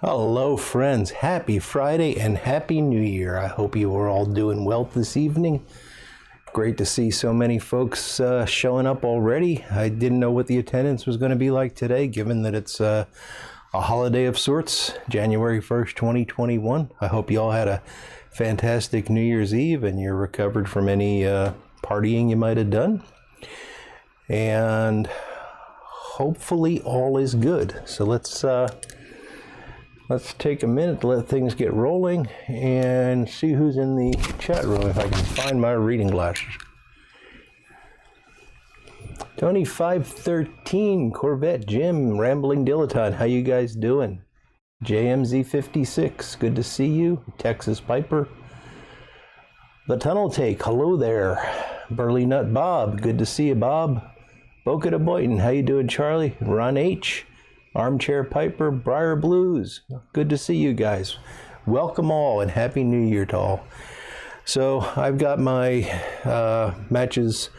Hello friends, happy Friday and happy New Year. I hope you are all doing well this evening. Great to see so many folks showing up already. I didn't know what the attendance was going to be like today, given that it's a holiday of sorts, January 1st, 2021. I hope you all had a fantastic New Year's Eve and you're recovered from any partying you might have done. And hopefully all is good. So let's take a minute to let things get rolling and see who's in the chat room, if I can find my reading glasses. Tony 513, Corvette Jim, Rambling Dilettante, how you guys doing? JMZ 56, good to see you. Texas Piper. The Tunnel Take, hello there. Burley Nut Bob, good to see you, Bob. Boca de Boyton, how you doing, Charlie? Ron H. Armchair Piper, Briar Blues. Good to see you guys. Welcome all and Happy New Year to all. So I've got my Matches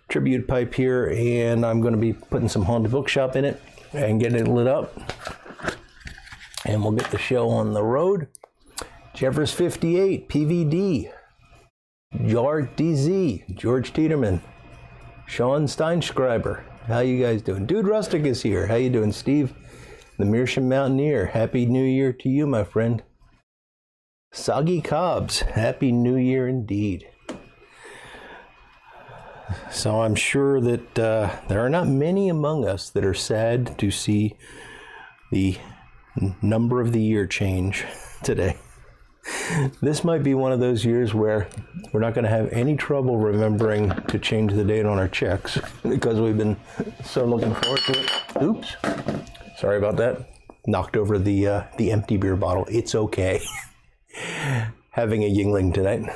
tribute pipe here and I'm going to be putting some Haunted Bookshop in it and getting it lit up. And we'll get the show on the road. Jeffers 58, PVD. George DZ, George Tiedemann. Sean Steinschreiber. How you guys doing? Dude Rustic is here. How you doing, Steve? The Meerschaum Mountaineer, Happy New Year to you, my friend. Soggy Cobbs, Happy New Year indeed. So I'm sure that there are not many among us that are sad to see the number of the year change today. This might be one of those years where we're not going to have any trouble remembering to change the date on our checks because we've been so looking forward to it. Oops. Sorry about that. Knocked over the empty beer bottle. It's okay. Having a Yingling tonight.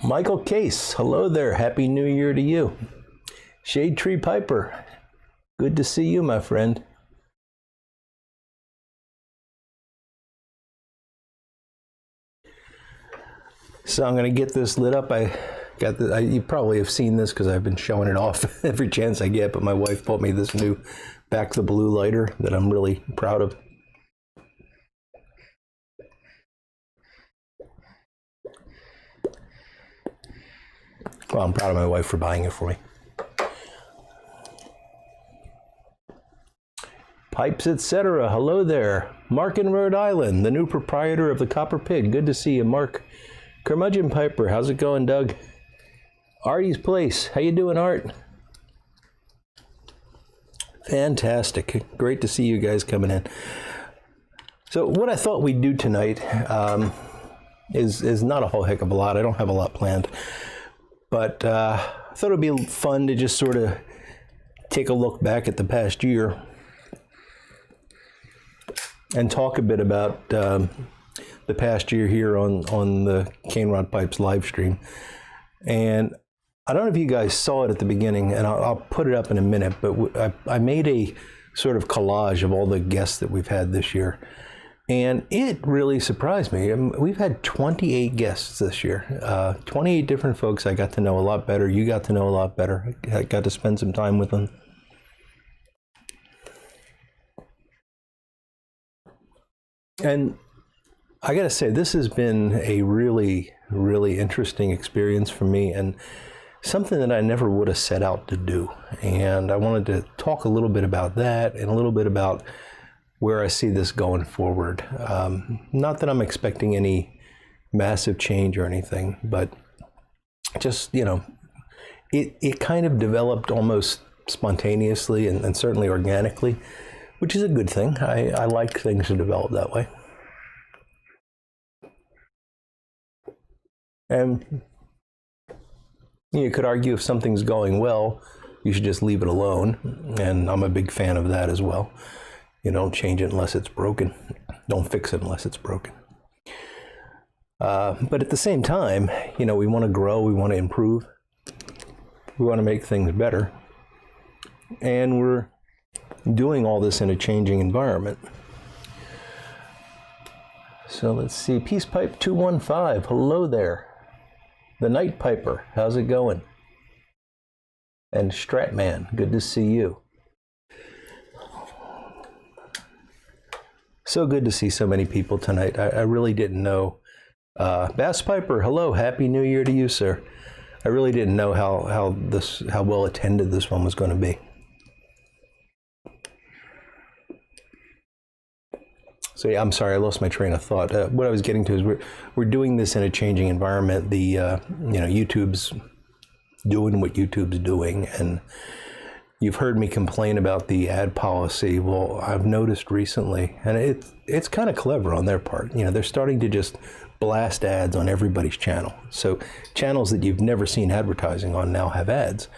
Michael Case, hello there. Happy New Year to you. Shade Tree Piper, good to see you, my friend. So I'm going to get this lit up. You probably have seen this because I've been showing it off every chance I get, but my wife bought me this new Back the Blue lighter that I'm really proud of. Well, I'm proud of my wife for buying it for me. Pipes, etc. Hello there. Mark in Rhode Island, the new proprietor of the Copper Pig. Good to see you, Mark. Curmudgeon Piper, how's it going, Doug? Artie's Place, how you doing, Art? Fantastic, great to see you guys coming in. So what I thought we'd do tonight is not a whole heck of a lot. I don't have a lot planned, but I thought it'd be fun to just sort of take a look back at the past year and talk a bit about the past year here on the CaneRod Pipes live stream. And I don't know if you guys saw it at the beginning, and I'll put it up in a minute, but I made a sort of collage of all the guests that we've had this year. And it really surprised me. We've had 28 guests this year, 28 different folks I got to know a lot better. You got to know a lot better. I got to spend some time with them. And I gotta say, this has been a really, really interesting experience for me and something that I never would have set out to do. And I wanted to talk a little bit about that and a little bit about where I see this going forward. Not that I'm expecting any massive change or anything, but just, you know, it kind of developed almost spontaneously and certainly organically, which is a good thing. I like things to develop that way. And you could argue if something's going well, you should just leave it alone. And I'm a big fan of that as well. You don't change it unless it's broken. Don't fix it unless it's broken. But at the same time, you know, we want to grow, we want to improve, we want to make things better. And we're doing all this in a changing environment. So let's see, Peace Pipe 215, hello there. The Night Piper, how's it going? And Stratman, good to see you. So good to see so many people tonight. I really didn't know. Bass Piper, hello, Happy New Year to you, sir. I really didn't know how well attended this one was going to be. So yeah, I'm sorry, I lost my train of thought. What I was getting to is we're doing this in a changing environment. YouTube's doing what YouTube's doing, and you've heard me complain about the ad policy. Well, I've noticed recently, and it's kind of clever on their part. They're starting to just blast ads on everybody's channel. So channels that you've never seen advertising on now have ads.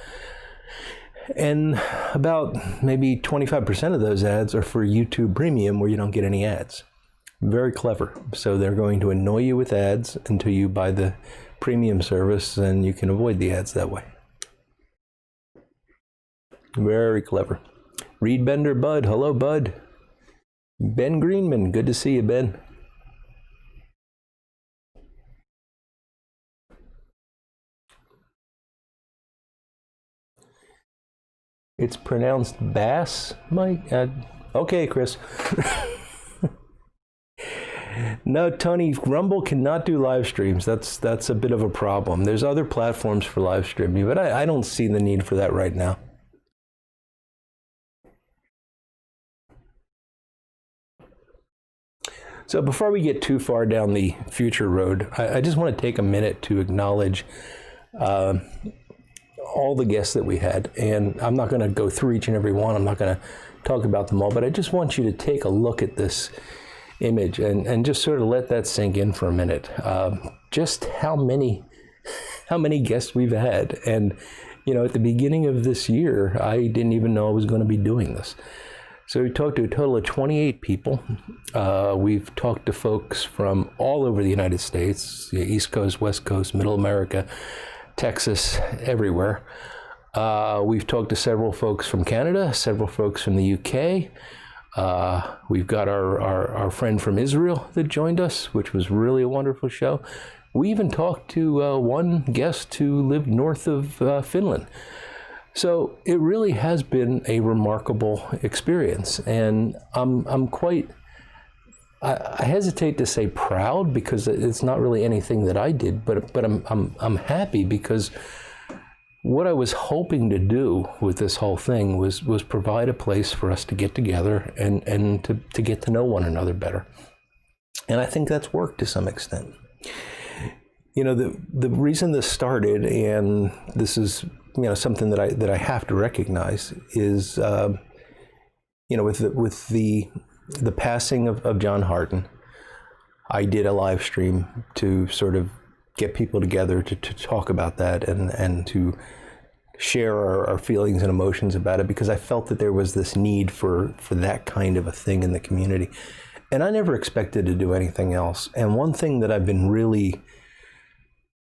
And about maybe 25% of those ads are for YouTube Premium, where you don't get any ads. Very clever. So they're going to annoy you with ads until you buy the premium service, and you can avoid the ads that way. Very clever. Reed Bender Bud, hello Bud. Ben Greenman, good to see you, Ben. It's pronounced bass, Mike? Okay, Chris. No, Tony, Rumble cannot do live streams. That's a bit of a problem. There's other platforms for live streaming, but I don't see the need for that right now. So before we get too far down the future road, I just want to take a minute to acknowledge all the guests that we had. And I'm not going to go through each and every one. I'm not going to talk about them all, but I just want you to take a look at this image and just sort of let that sink in for a minute. Just how many guests we've had. And, at the beginning of this year, I didn't even know I was going to be doing this. So we talked to a total of 28 people. We've talked to folks from all over the United States, the East Coast, West Coast, Middle America, Texas, everywhere. We've talked to several folks from Canada, several folks from the UK. We've got our friend from Israel that joined us, which was really a wonderful show. We even talked to one guest who lived north of Finland. So it really has been a remarkable experience, and I'm quite, I hesitate to say proud, because it's not really anything that I did, but I'm happy, because what I was hoping to do with this whole thing was provide a place for us to get together and to get to know one another better. And I think that's worked to some extent. The reason this started, and this is something that I have to recognize, is with the passing of John Harton, I did a live stream to sort of get people together to talk about that and to share our feelings and emotions about it, because I felt that there was this need for that kind of a thing in the community. And I never expected to do anything else. And one thing that I've been really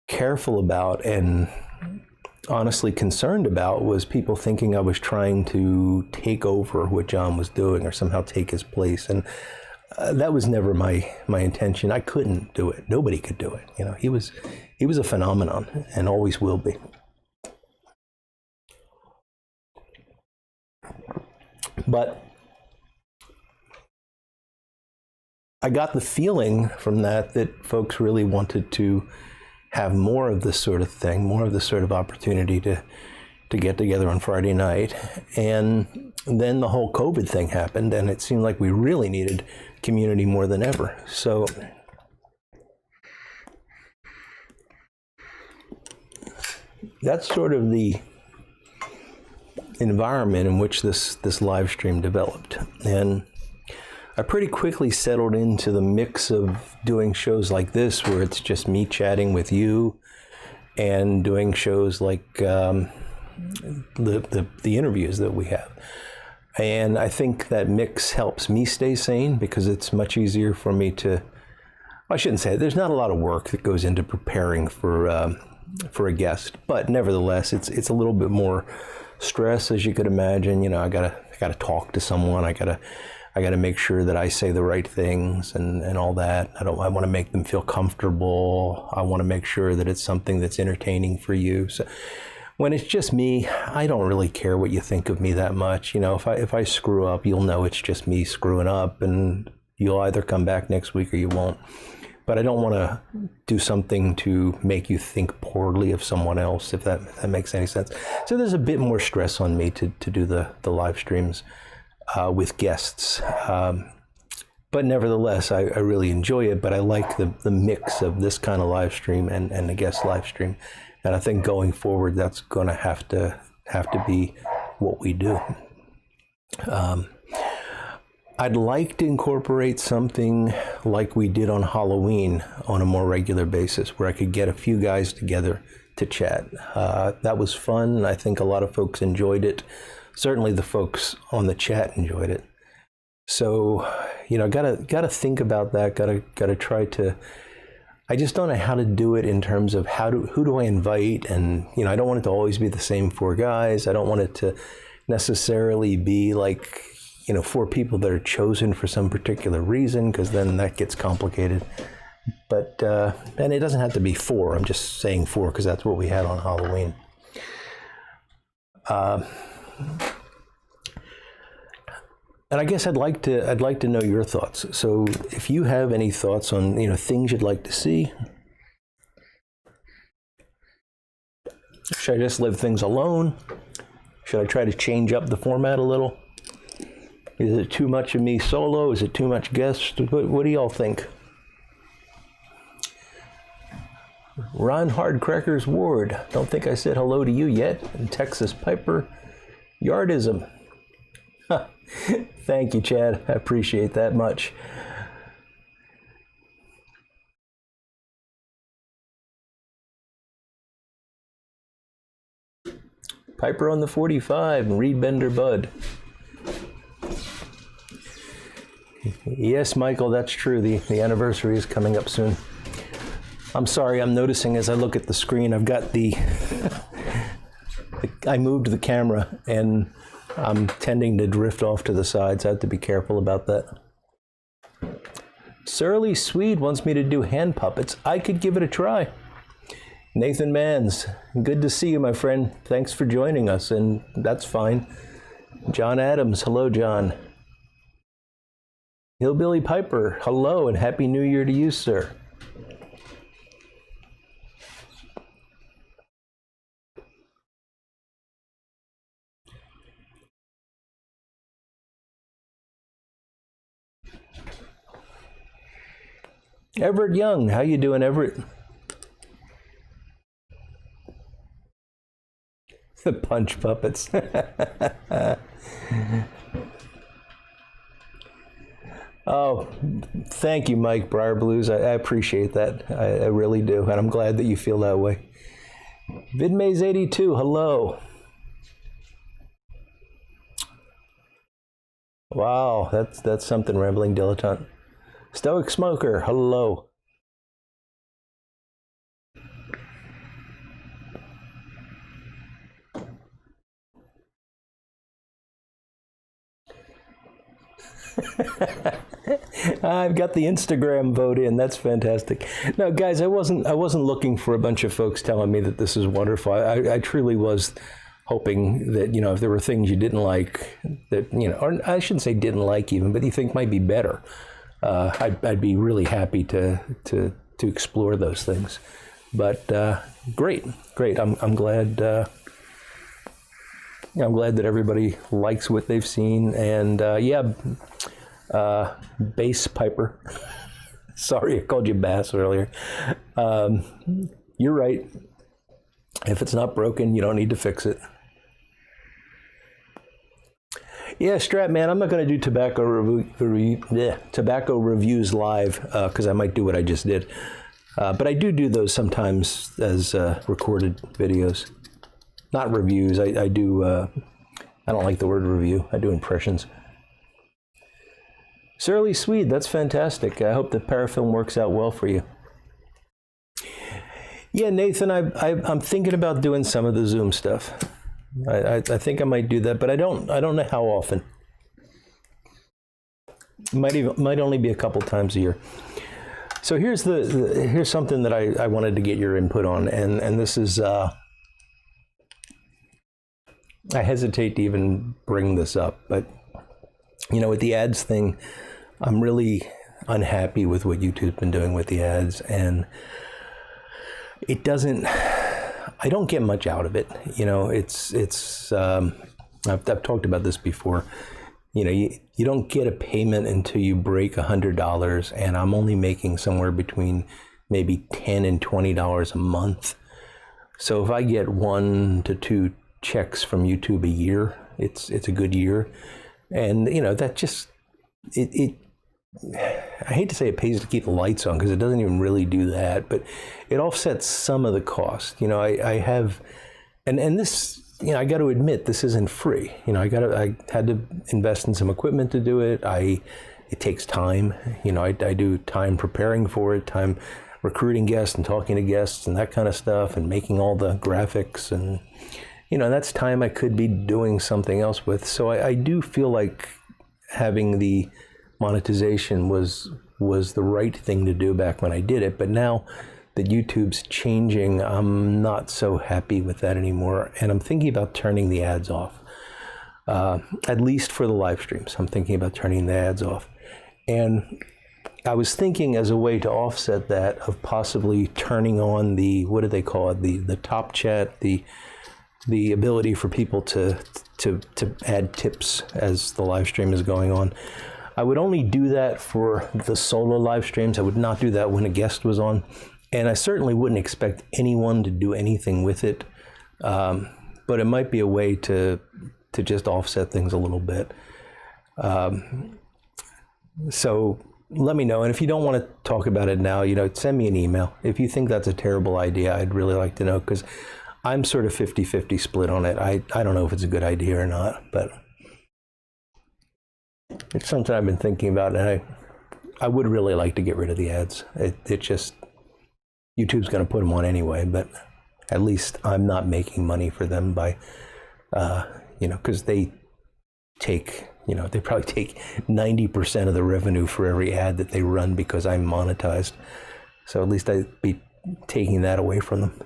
careful about and honestly concerned about was people thinking I was trying to take over what John was doing or somehow take his place. And that was never my intention. I couldn't do it. Nobody could do it. He was a phenomenon and always will be. But I got the feeling from that folks really wanted to have more of this sort of thing, more of this sort of opportunity to get together on Friday night. And then the whole COVID thing happened, and it seemed like we really needed community more than ever. So that's sort of the environment in which this live stream developed. And I pretty quickly settled into the mix of doing shows like this, where it's just me chatting with you, and doing shows like the interviews that we have. And I think that mix helps me stay sane, because it's much easier for me to, I shouldn't say it, there's not a lot of work that goes into preparing for a guest, but nevertheless, it's a little bit more stress, as you could imagine. I gotta talk to someone. I gotta make sure that I say the right things and all that. I want to make them feel comfortable. I want to make sure that it's something that's entertaining for you. So when it's just me, I don't really care what you think of me that much. If I screw up, you'll know it's just me screwing up, and You'll either come back next week or you won't. But I don't want to do something to make you think poorly of someone else, if that makes any sense. So there's a bit more stress on me to do the live streams with guests. But nevertheless, I really enjoy it, but I like the mix of this kind of live stream and the guest live stream. And I think going forward, that's going to have to be what we do. I'd like to incorporate something like we did on Halloween on a more regular basis, where I could get a few guys together to chat. That was fun. I think a lot of folks enjoyed it. Certainly the folks on the chat enjoyed it. So, gotta think about that. Gotta try to. I just don't know how to do it in terms of who do I invite, and I don't want it to always be the same 4 guys. I don't want it to necessarily be like 4 people that are chosen for some particular reason, because then that gets complicated. But and it doesn't have to be 4. I'm just saying 4 because that's what we had on Halloween. And I guess I'd like to know your thoughts. So if you have any thoughts on things you'd like to see, should I just leave things alone? Should I try to change up the format a little? Is it too much of me solo? Is it too much guests? What do y'all think? Ron Hardcrackers Ward, don't think I said hello to you yet. And Texas Piper, Yardism. Thank you, Chad. I appreciate that much. Piper on the 45 and Reed Bender Bud. Yes, Michael, that's true. The anniversary is coming up soon. I'm sorry, I'm noticing as I look at the screen, I've got I moved the camera and I'm tending to drift off to the sides. I have to be careful about that. Surly Swede wants me to do hand puppets. I could give it a try. Nathan Mans, good to see you, my friend. Thanks for joining us, and that's fine. John Adams, hello, John. Hillbilly Piper, hello, and Happy New Year to you, sir. Everett Young, how you doing, Everett? The punch puppets. Oh, thank you, Mike Briar Blues. I appreciate that. I really do, and I'm glad that you feel that way. VidMaze82, hello. Wow, that's something, Rambling Dilettante. Stoic Smoker, hello. I've got the Instagram vote in. That's fantastic. No, guys, I wasn't looking for a bunch of folks telling me that this is wonderful. I truly was hoping that, if there were things you didn't like, that, or I shouldn't say didn't like even, but you think might be better. I'd be really happy to explore those things. But great. I'm glad. I'm glad that everybody likes what they've seen, and Bass Piper. Sorry, I called you Bass earlier. You're right. If it's not broken, you don't need to fix it. Yeah, Strat Man, I'm not going to do tobacco reviews live because I might do what I just did. But I do those sometimes as recorded videos. Not reviews. I do. I don't like the word review. I do impressions. Surly Swede, that's fantastic. I hope the parafilm works out well for you. Yeah, Nathan, I'm thinking about doing some of the Zoom stuff. I think I might do that, but I don't know how often. Might only be a couple times a year. So here's something that I wanted to get your input on, and this is I hesitate to even bring this up, but with the ads thing, I'm really unhappy with what YouTube's been doing with the ads, and it doesn't, I don't get much out of it. You know, I've talked about this before. You know, you don't get a payment until you break $100, and I'm only making somewhere between maybe $10 and $20 a month. So if I get 1 to 2 checks from YouTube a year, it's a good year. And you know, that just I hate to say it pays to keep the lights on, because it doesn't even really do that, but it offsets some of the cost. You know, I have, and this, you know, I got to admit, this isn't free. You know, I had to invest in some equipment to do it. It takes time. You know, I do time preparing for it, time recruiting guests and talking to guests and that kind of stuff, and making all the graphics, and you know, that's time I could be doing something else with. So I do feel like having the monetization was the right thing to do back when I did it. But now that YouTube's changing, I'm not so happy with that anymore, and I'm thinking about turning the ads off. At least for the live streams, I'm thinking about turning the ads off. And I was thinking, as a way to offset that, of possibly turning on the, what do they call it, the top chat, the ability for people to add tips as the live stream is going on. I would only do that for the solo live streams. I would not do that when a guest was on. And I certainly wouldn't expect anyone to do anything with it. But it might be a way to just offset things a little bit. So let me know. And if you don't want to talk about it now, you know, send me an email. If you think that's a terrible idea, I'd really like to know, because I'm sort of 50-50 split on it. I don't know if it's a good idea or not, but it's something I've been thinking about, and I would really like to get rid of the ads. It just, YouTube's going to put them on anyway, but at least I'm not making money for them by, you know, because they take, you know, they probably take 90% of the revenue for every ad that they run, because I'm monetized. So at least I'd be taking that away from them.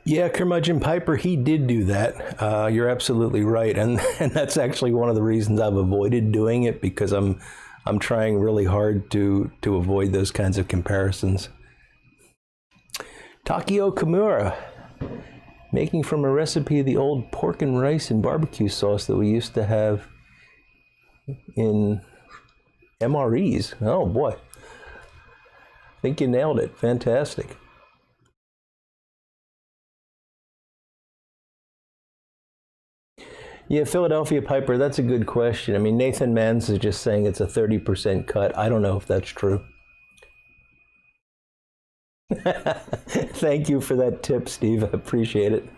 Yeah, Curmudgeon Piper, he did do that. You're absolutely right, and that's actually one of the reasons I've avoided doing it, because I'm trying really hard to avoid those kinds of comparisons. Takio Kimura, making from a recipe of the old pork and rice and barbecue sauce that we used to have in MREs. Oh boy, I think you nailed it. Fantastic. Yeah, Philadelphia Piper, that's a good question. I mean, Nathan Mans is just saying it's a 30% cut. I don't know if that's true. Thank you for that tip, Steve. I appreciate it.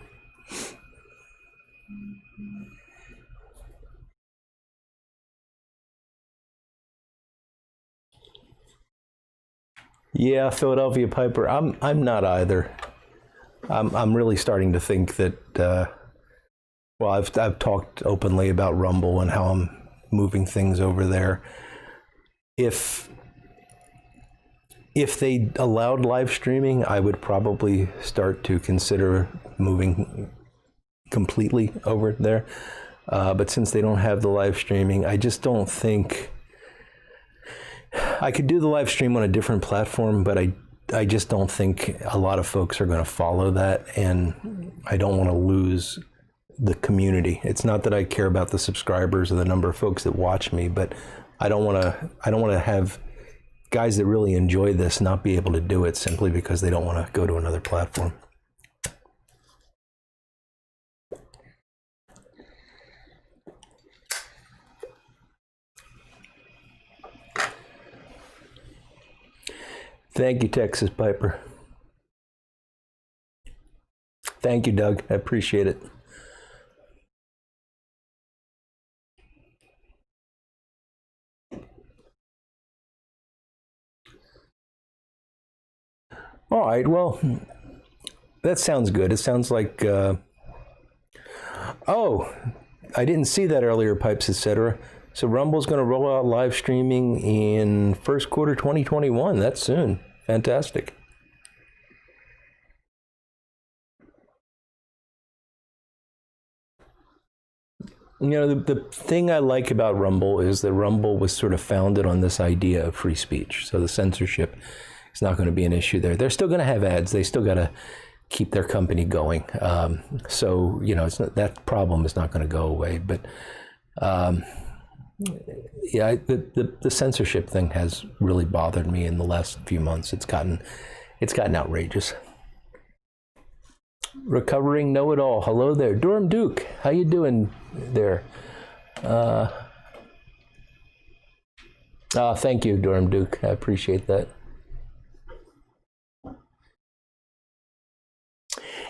Yeah, Philadelphia Piper, I'm not either. I'm really starting to think that well, I've talked openly about Rumble and how I'm moving things over there. If they allowed live streaming, I would probably start to consider moving completely over there. But since they don't have the live streaming, I just don't think I could do the live stream on a different platform, but I just don't think a lot of folks are going to follow that, and I don't want to lose the community. It's not that I care about the subscribers or the number of folks that watch me, but I don't want to have guys that really enjoy this not be able to do it simply because they don't want to go to another platform. Thank you, Texas Piper. Thank you, Doug. I appreciate it. All right, well, that sounds good. It sounds like Oh, I didn't see that earlier, Pipes, etc. So Rumble's going to roll out live streaming in first quarter 2021. That's soon. Fantastic. You know, the thing I like about Rumble is that Rumble was sort of founded on this idea of free speech. So the censorship is not going to be an issue there. They're still going to have ads. They still got to keep their company going. So, you know, that problem is not going to go away. But yeah, the censorship thing has really bothered me in the last few months. It's gotten outrageous. Recovering know-it-all. Hello there, Durham Duke. How you doing there? Thank you, Durham Duke. I appreciate that.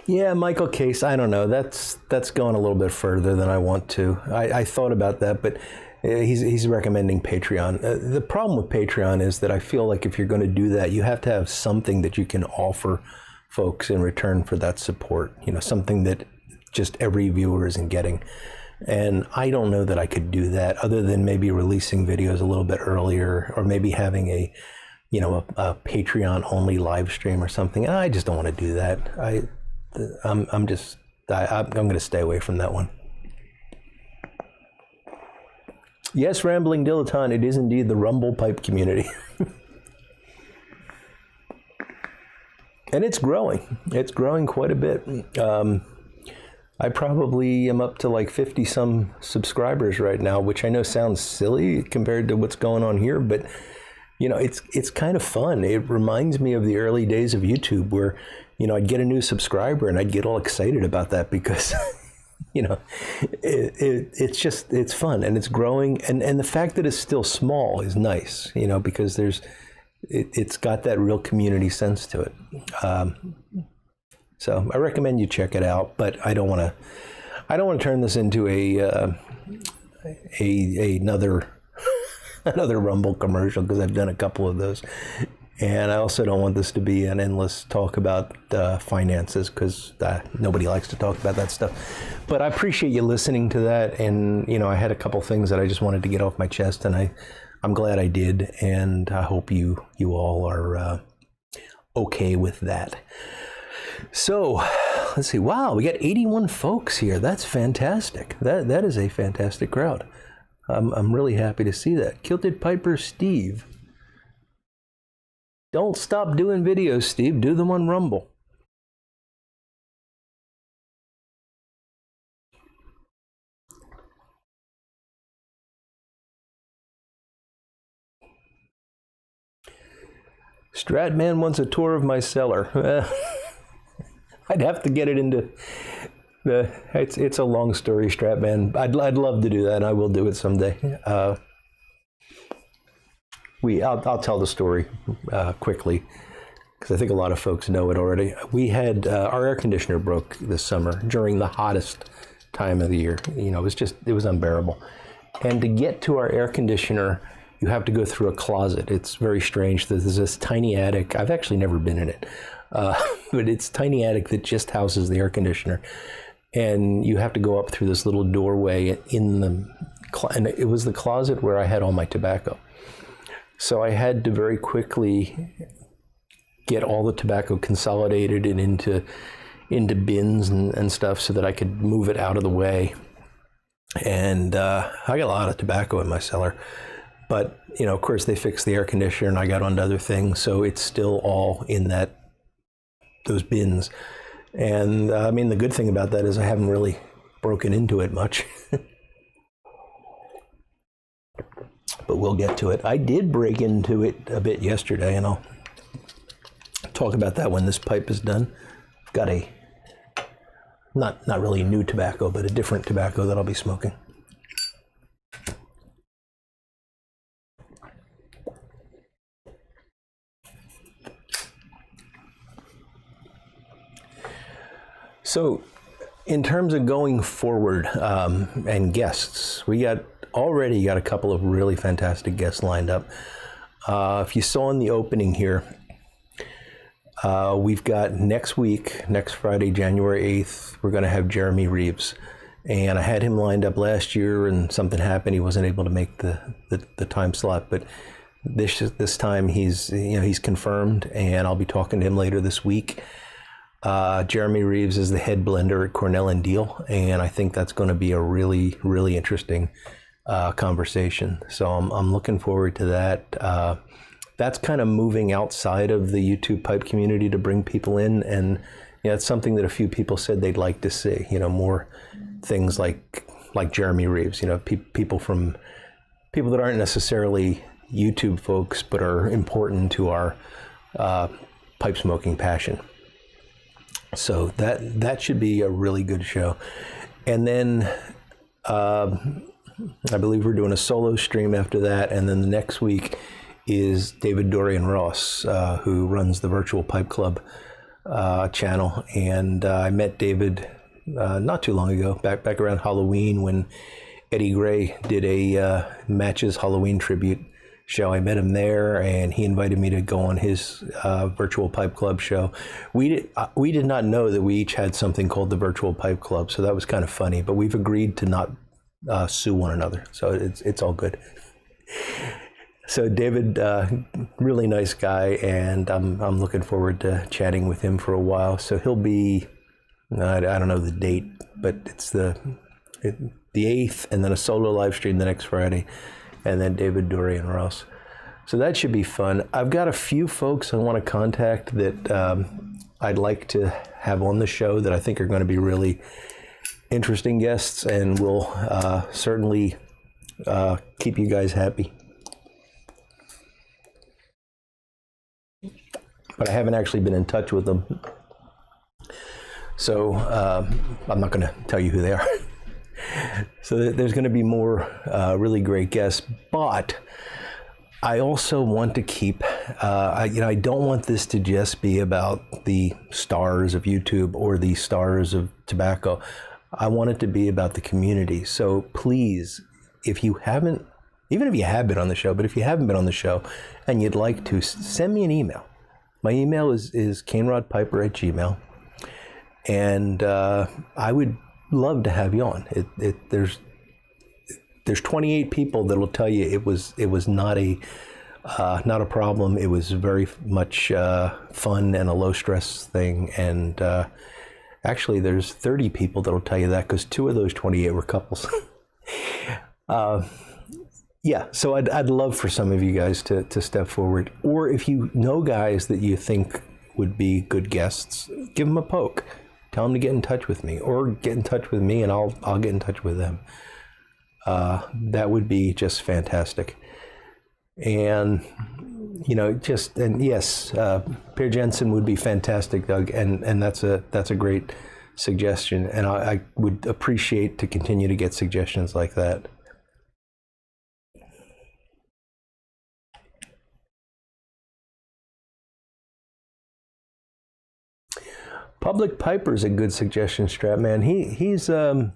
Yeah, Michael Case. I don't know. That's going a little bit further than I want to. I thought about that, but he's recommending Patreon. The problem with Patreon is that I feel like if you're going to do that, you have to have something that you can offer folks in return for that support. You know, something that just every viewer isn't getting. And I don't know that I could do that, other than maybe releasing videos a little bit earlier, or maybe having a Patreon only live stream or something. I just don't want to do that. I'm going to stay away from that one. Yes, Rambling Dilettante, it is indeed the Rumble Pipe community. And it's growing. It's growing quite a bit. I probably am up to like 50 some subscribers right now, which I know sounds silly compared to what's going on here, but you know, it's kind of fun. It reminds me of the early days of YouTube where, you know, I'd get a new subscriber and I'd get all excited about that because, you know, it's fun and it's growing. And the fact that it's still small is nice, you know, because it's got that real community sense to it. So I recommend you check it out, but I don't want to turn this into another Rumble commercial, because I've done a couple of those. And I also don't want this to be an endless talk about finances, because nobody likes to talk about that stuff. But I appreciate you listening to that. And, you know, I had a couple things that I just wanted to get off my chest, and I'm glad I did. And I hope you all are okay with that. So let's see. Wow, we got 81 folks here. That's fantastic. That is a fantastic crowd. I'm really happy to see that. Kilted Piper Steve. Don't stop doing videos, Steve. Do them on Rumble. Stratman wants a tour of my cellar. I'd have to get it into it's a long story, Stratman. I'd love to do that, and I will do it someday. I'll tell the story quickly, because I think a lot of folks know it already. We had our air conditioner broke this summer during the hottest time of the year. You know, it was unbearable. And to get to our air conditioner, you have to go through a closet. It's very strange. There's this tiny attic. I've actually never been in it, but it's a tiny attic that just houses the air conditioner. And you have to go up through this little doorway and it was the closet where I had all my tobacco. So I had to very quickly get all the tobacco consolidated and into bins and stuff so that I could move it out of the way. And I got a lot of tobacco in my cellar. But, you know, of course, they fixed the air conditioner and I got onto other things. So it's still all in those bins. And I mean, the good thing about that is I haven't really broken into it much. But we'll get to it. I did break into it a bit yesterday, and I'll talk about that when this pipe is done. I've got a, not really new tobacco, but a different tobacco that I'll be smoking. So in terms of going forward and guests, we already got a couple of really fantastic guests lined up. If you saw in the opening here, we've got next week, next Friday, January 8th, we're going to have Jeremy Reeves. and I had him lined up last year, and something happened. He wasn't able to make the time slot, but this time he's confirmed, and I'll be talking to him later this week. Jeremy Reeves is the head blender at Cornell and Deal, and I think that's going to be a really, really interesting conversation. So I'm looking forward to that. That's kind of moving outside of the YouTube pipe community to bring people in, and it's something that a few people said they'd like to see. More things like Jeremy Reeves. People that aren't necessarily YouTube folks, but are important to our pipe smoking passion. So that should be a really good show. And then I believe we're doing a solo stream after that, and then the next week is David Dorian Ross, who runs the Virtual Pipe Club channel, and I met David not too long ago, back around Halloween, when Eddie Gray did a Matches Halloween tribute show. I met him there, and he invited me to go on his Virtual Pipe Club show. We did not know that we each had something called the Virtual Pipe Club, so that was kind of funny. But we've agreed to not sue one another, so it's all good. So David, really nice guy, and I'm looking forward to chatting with him for a while. So he'll be, I don't know the date, but it's the 8th, and then a solo live stream the next Friday, and then David Dorian Ross. So that should be fun. I've got a few folks I want to contact that I'd like to have on the show that I think are going to be really interesting guests, and will certainly keep you guys happy. But I haven't actually been in touch with them, so I'm not going to tell you who they are. So there's going to be more really great guests, but I also want to keep, I don't want this to just be about the stars of YouTube or the stars of tobacco. I want it to be about the community. So please, if you haven't, even if you have been on the show, but if you haven't been on the show and you'd like to, send me an email. My email is canerodpiper@gmail.com, and I would love to have you on. There's 28 people that will tell you it was not a problem. It was very much fun and a low stress thing. And actually, there's 30 people that will tell you that, because 2 of those 28 were couples. Yeah, so I'd love for some of you guys to step forward, or if you know guys that you think would be good guests, give them a poke. Tell them to get in touch with me, or get in touch with me, and I'll get in touch with them. That would be just fantastic. And yes, Per Jensen would be fantastic, Doug, and that's a great suggestion, and I would appreciate to continue to get suggestions like that. Public Piper's a good suggestion, Stratman. He's I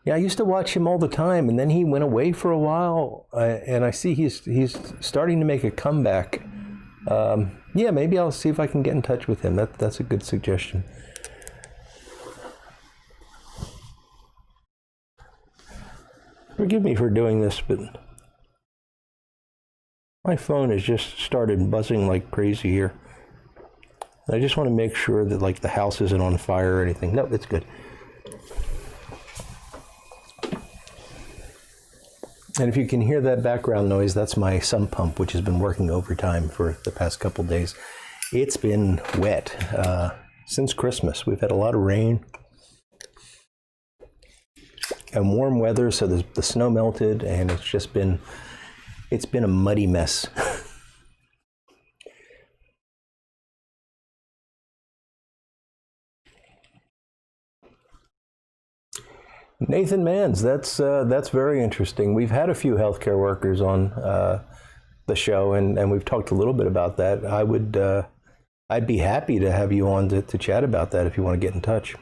used to watch him all the time, and then he went away for a while, and I see he's starting to make a comeback. Yeah, maybe I'll see if I can get in touch with him. That's a good suggestion. Forgive me for doing this, but my phone has just started buzzing like crazy here. I just want to make sure that the house isn't on fire or anything. No, it's good. And if you can hear that background noise, that's my sump pump, which has been working overtime for the past couple days. It's been wet since Christmas. We've had a lot of rain and warm weather, so the snow melted, and it's been a muddy mess. Nathan Manns, that's very interesting. We've had a few healthcare workers on the show, and we've talked a little bit about that. I'd be happy to have you on to chat about that if you want to get in touch.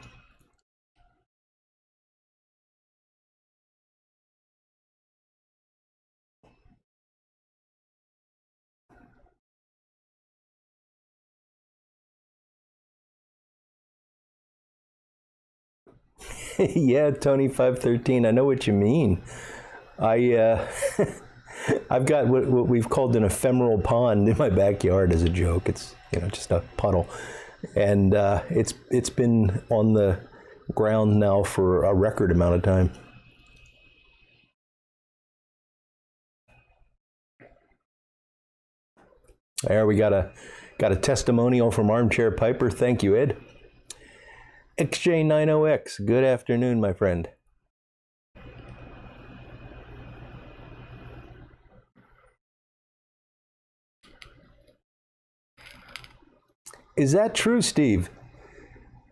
Yeah, Tony 513. I know what you mean. I I've got what we've called an ephemeral pond in my backyard as a joke. It's just a puddle, and it's been on the ground now for a record amount of time. There we got a testimonial from Armchair Piper. Thank you, Ed. XJ90X. Good afternoon, my friend. Is that true, Steve?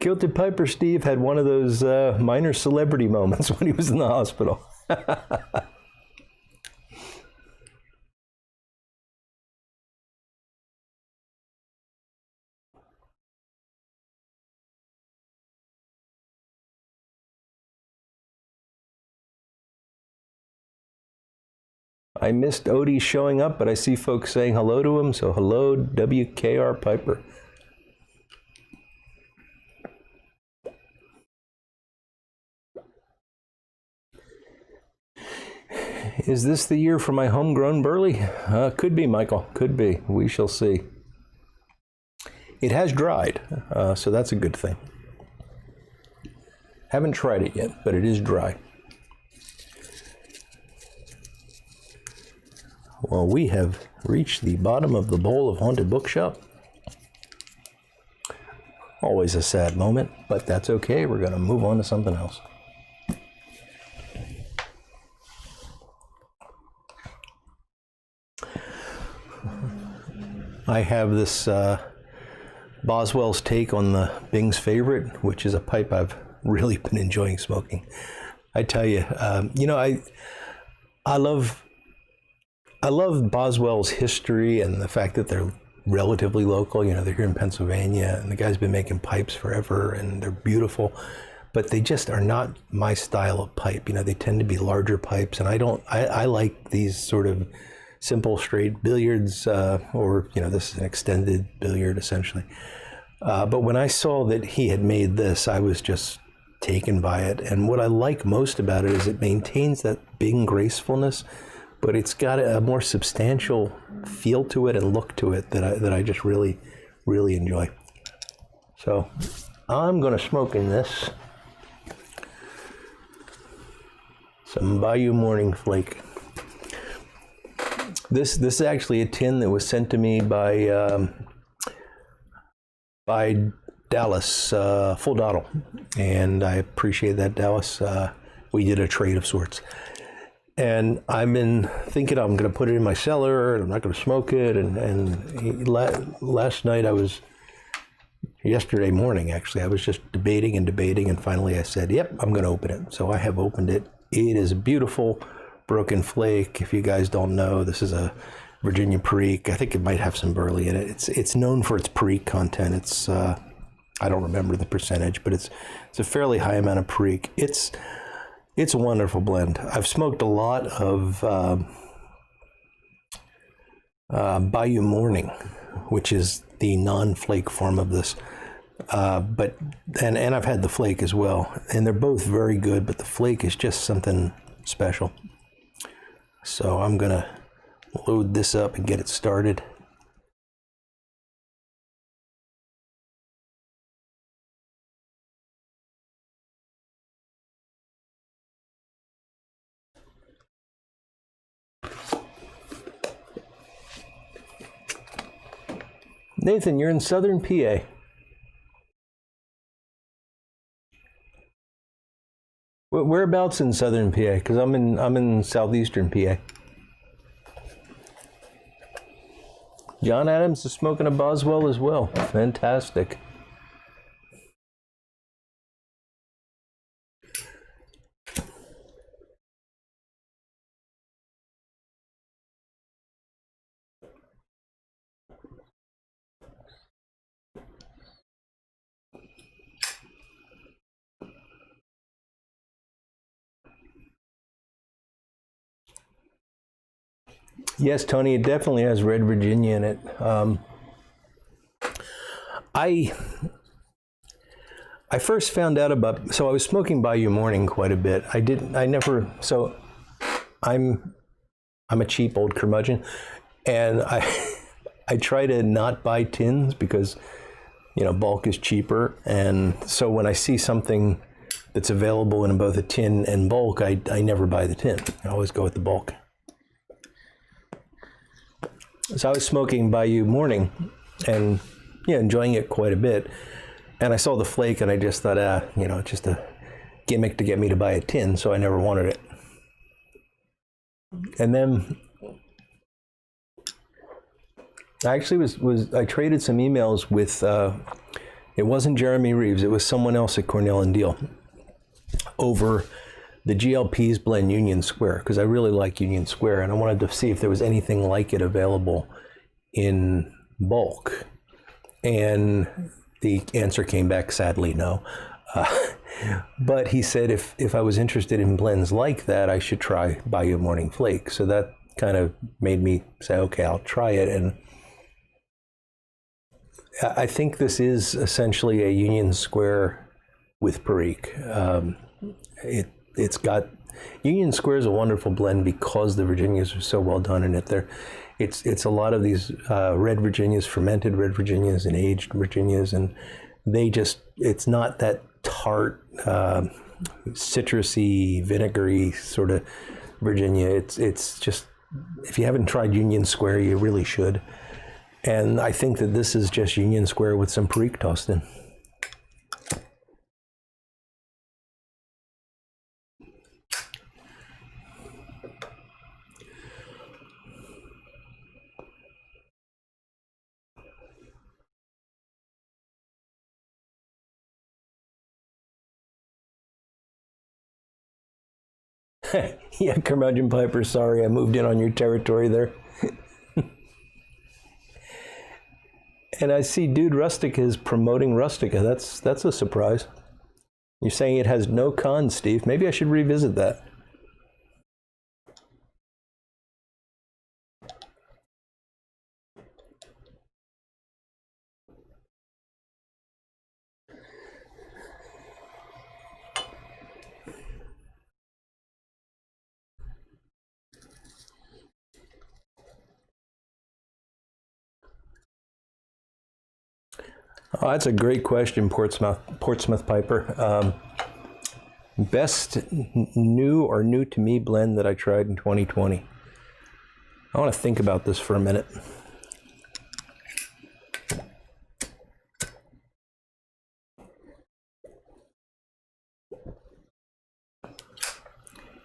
Kilted Piper Steve had one of those minor celebrity moments when he was in the hospital. I missed Odie showing up, but I see folks saying hello to him, so hello, WKR Piper. Is this the year for my homegrown burley? Could be, Michael. Could be. We shall see. It has dried, so that's a good thing. Haven't tried it yet, but it is dry. Well, we have reached the bottom of the bowl of Haunted Bookshop. Always a sad moment, but that's okay. We're going to move on to something else. I have this Boswell's take on the Bing's Favorite, which is a pipe I've really been enjoying smoking. I tell you, I love Boswell's history and the fact that they're relatively local. They're here in Pennsylvania, and the guy's been making pipes forever, and they're beautiful, but they just are not my style of pipe. They tend to be larger pipes, and I like these sort of simple straight billiards, or this is an extended billiard essentially. But when I saw that he had made this, I was just taken by it. And what I like most about it is it maintains that Bing gracefulness, but it's got a more substantial feel to it and look to it that I just really, really enjoy. So I'm going to smoke in this some Bayou Morning Flake. This is actually a tin that was sent to me by Dallas, Full Dottle, and I appreciate that, Dallas. We did a trade of sorts. And I've been thinking I'm going to put it in my cellar, and I'm not going to smoke it. And last night yesterday morning, actually, I was just debating, and finally I said, yep, I'm going to open it. So I have opened it. It is a beautiful broken flake. If you guys don't know, this is a Virginia Perique. I think it might have some burley in it. It's known for its Perique content. It's I don't remember the percentage, but it's a fairly high amount of Perique. It's a wonderful blend. I've smoked a lot of Bayou Morning, which is the non-flake form of this. But I've had the flake as well, and they're both very good, but the flake is just something special. So I'm gonna load this up and get it started. Nathan, you're in southern PA. Whereabouts in southern PA? Because I'm in southeastern PA. John Adams is smoking a Boswell as well. Fantastic. Yes, Tony, it definitely has red Virginia in it. I I first found out about, so I was smoking Bayou Morning quite a bit. So I'm a cheap old curmudgeon, and I try to not buy tins because, you know, bulk is cheaper. And so when I see something that's available in both a tin and bulk, I never buy the tin. I always go with the bulk. So I was smoking Bayou Morning and, yeah, enjoying it quite a bit. And I saw the flake and I just thought, you know, it's just a gimmick to get me to buy a tin, so I never wanted it. And then I actually I traded some emails with, it wasn't Jeremy Reeves, it was someone else at Cornell and Deal over the GLP's blend Union Square, because I really like Union Square and I wanted to see if there was anything like it available in bulk. And the answer came back, sadly, no. But he said if I was interested in blends like that, I should try Bayou Morning Flake. So that kind of made me say, okay, I'll try it. And I think this is essentially a Union Square with Perique. It's got, Union Square is a wonderful blend because the Virginias are so well done in it. It's a lot of these red Virginias, fermented red Virginias and aged Virginias, and it's not that tart, citrusy, vinegary sort of Virginia. It's just, if you haven't tried Union Square, you really should. And I think that this is just Union Square with some Perique tossed in. Yeah, Curmudgeon Piper, sorry I moved in on your territory there. And I see Dude Rustica is promoting Rustica. That's a surprise. You're saying it has no cons, Steve. Maybe I should revisit that. Oh, that's a great question, Portsmouth Piper. Best new or new to me blend that I tried in 2020. I want to think about this for a minute.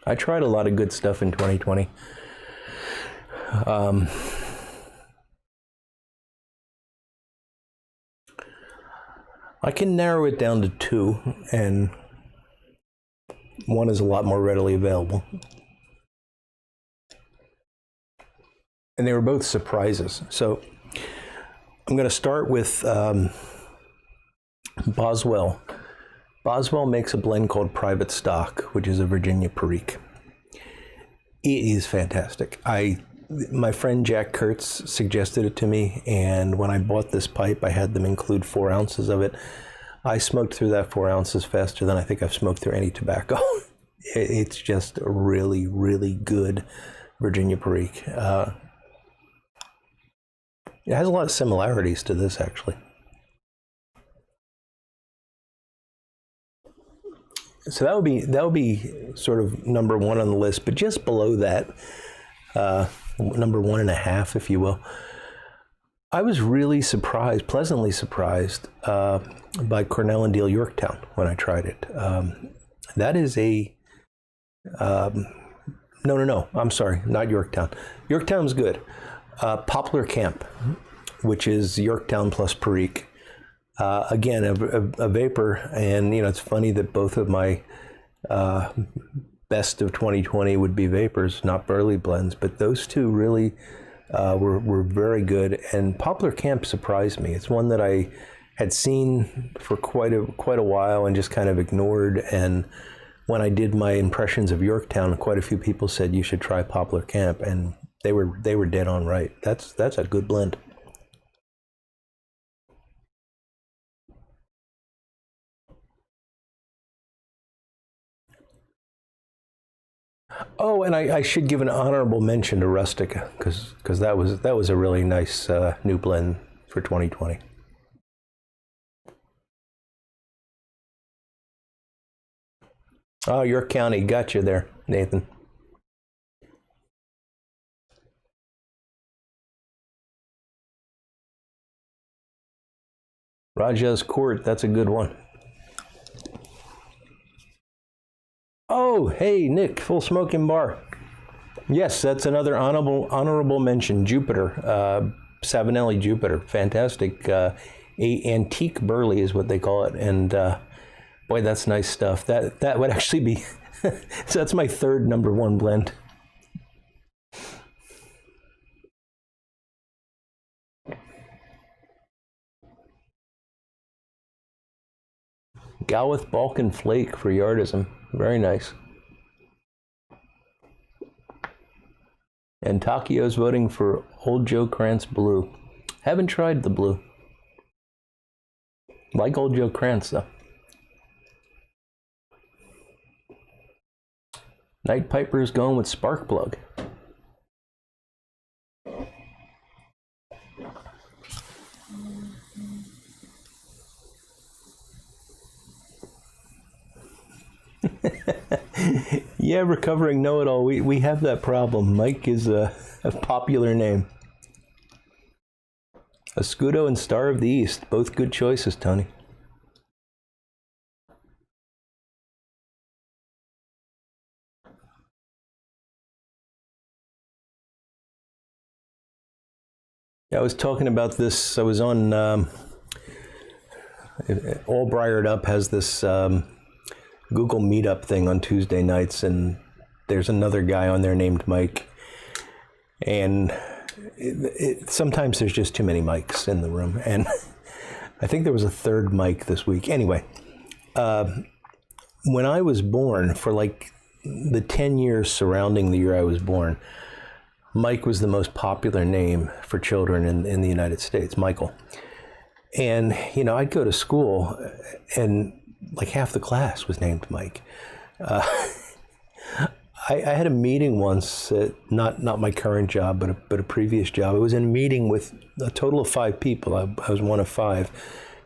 I tried a lot of good stuff in 2020. I can narrow it down to two, and one is a lot more readily available. And they were both surprises. So I'm going to start with Boswell. Boswell makes a blend called Private Stock, which is a Virginia Perique. It is fantastic. My friend Jack Kurtz suggested it to me, and when I bought this pipe, I had them include 4 ounces of it. I smoked through that 4 ounces faster than I think I've smoked through any tobacco. It's just a really, really good Virginia Perique. It has a lot of similarities to this, actually. So that would be sort of number one on the list, but just below that, number 1.5, if you will. I was really surprised, pleasantly surprised, by Cornell and Deal Yorktown when I tried it. That is a no, I'm sorry, not Yorktown. Yorktown's good. Poplar Camp, which is Yorktown plus Perique. Again, a vapor, and you know, it's funny that both of my best of 2020 would be vapors, not burley blends, but those two really were very good. And Poplar Camp surprised me. It's one that I had seen for quite a while and just kind of ignored. And when I did my impressions of Yorktown, quite a few people said you should try Poplar Camp, and they were dead on right. That's a good blend. Oh, and I should give an honorable mention to Rustica because that was a really nice new blend for 2020. Oh, York County, got you there, Nathan. Raja's Court, that's a good one. Oh, hey, Nick, Full Smoking Bar. Yes, that's another honorable mention. Jupiter, Savinelli Jupiter, fantastic. A antique burley is what they call it, and boy, that's nice stuff. That would actually be so that's my third number one blend. Galwith Balkan Flake for Yardism, very nice. And Takio's voting for Old Joe Krantz Blue. Haven't tried the blue. Like Old Joe Krantz though. Night Piper's going with Sparkplug. Yeah, recovering know-it-all. We have that problem. Mike is a popular name. Escudo and Star of the East, both good choices, Tony. I was talking about this. I was on All Briared Up has this Google Meetup thing on Tuesday nights, and there's another guy on there named Mike. And sometimes there's just too many mics in the room. And I think there was a third mic this week. Anyway, when I was born, for like the 10 years surrounding the year I was born, Mike was the most popular name for children in the United States, Michael. And, you know, I'd go to school and like half the class was named Mike. I had a meeting once, not my current job, but a previous job. I was in a meeting with a total of 5 people. I was one of 5,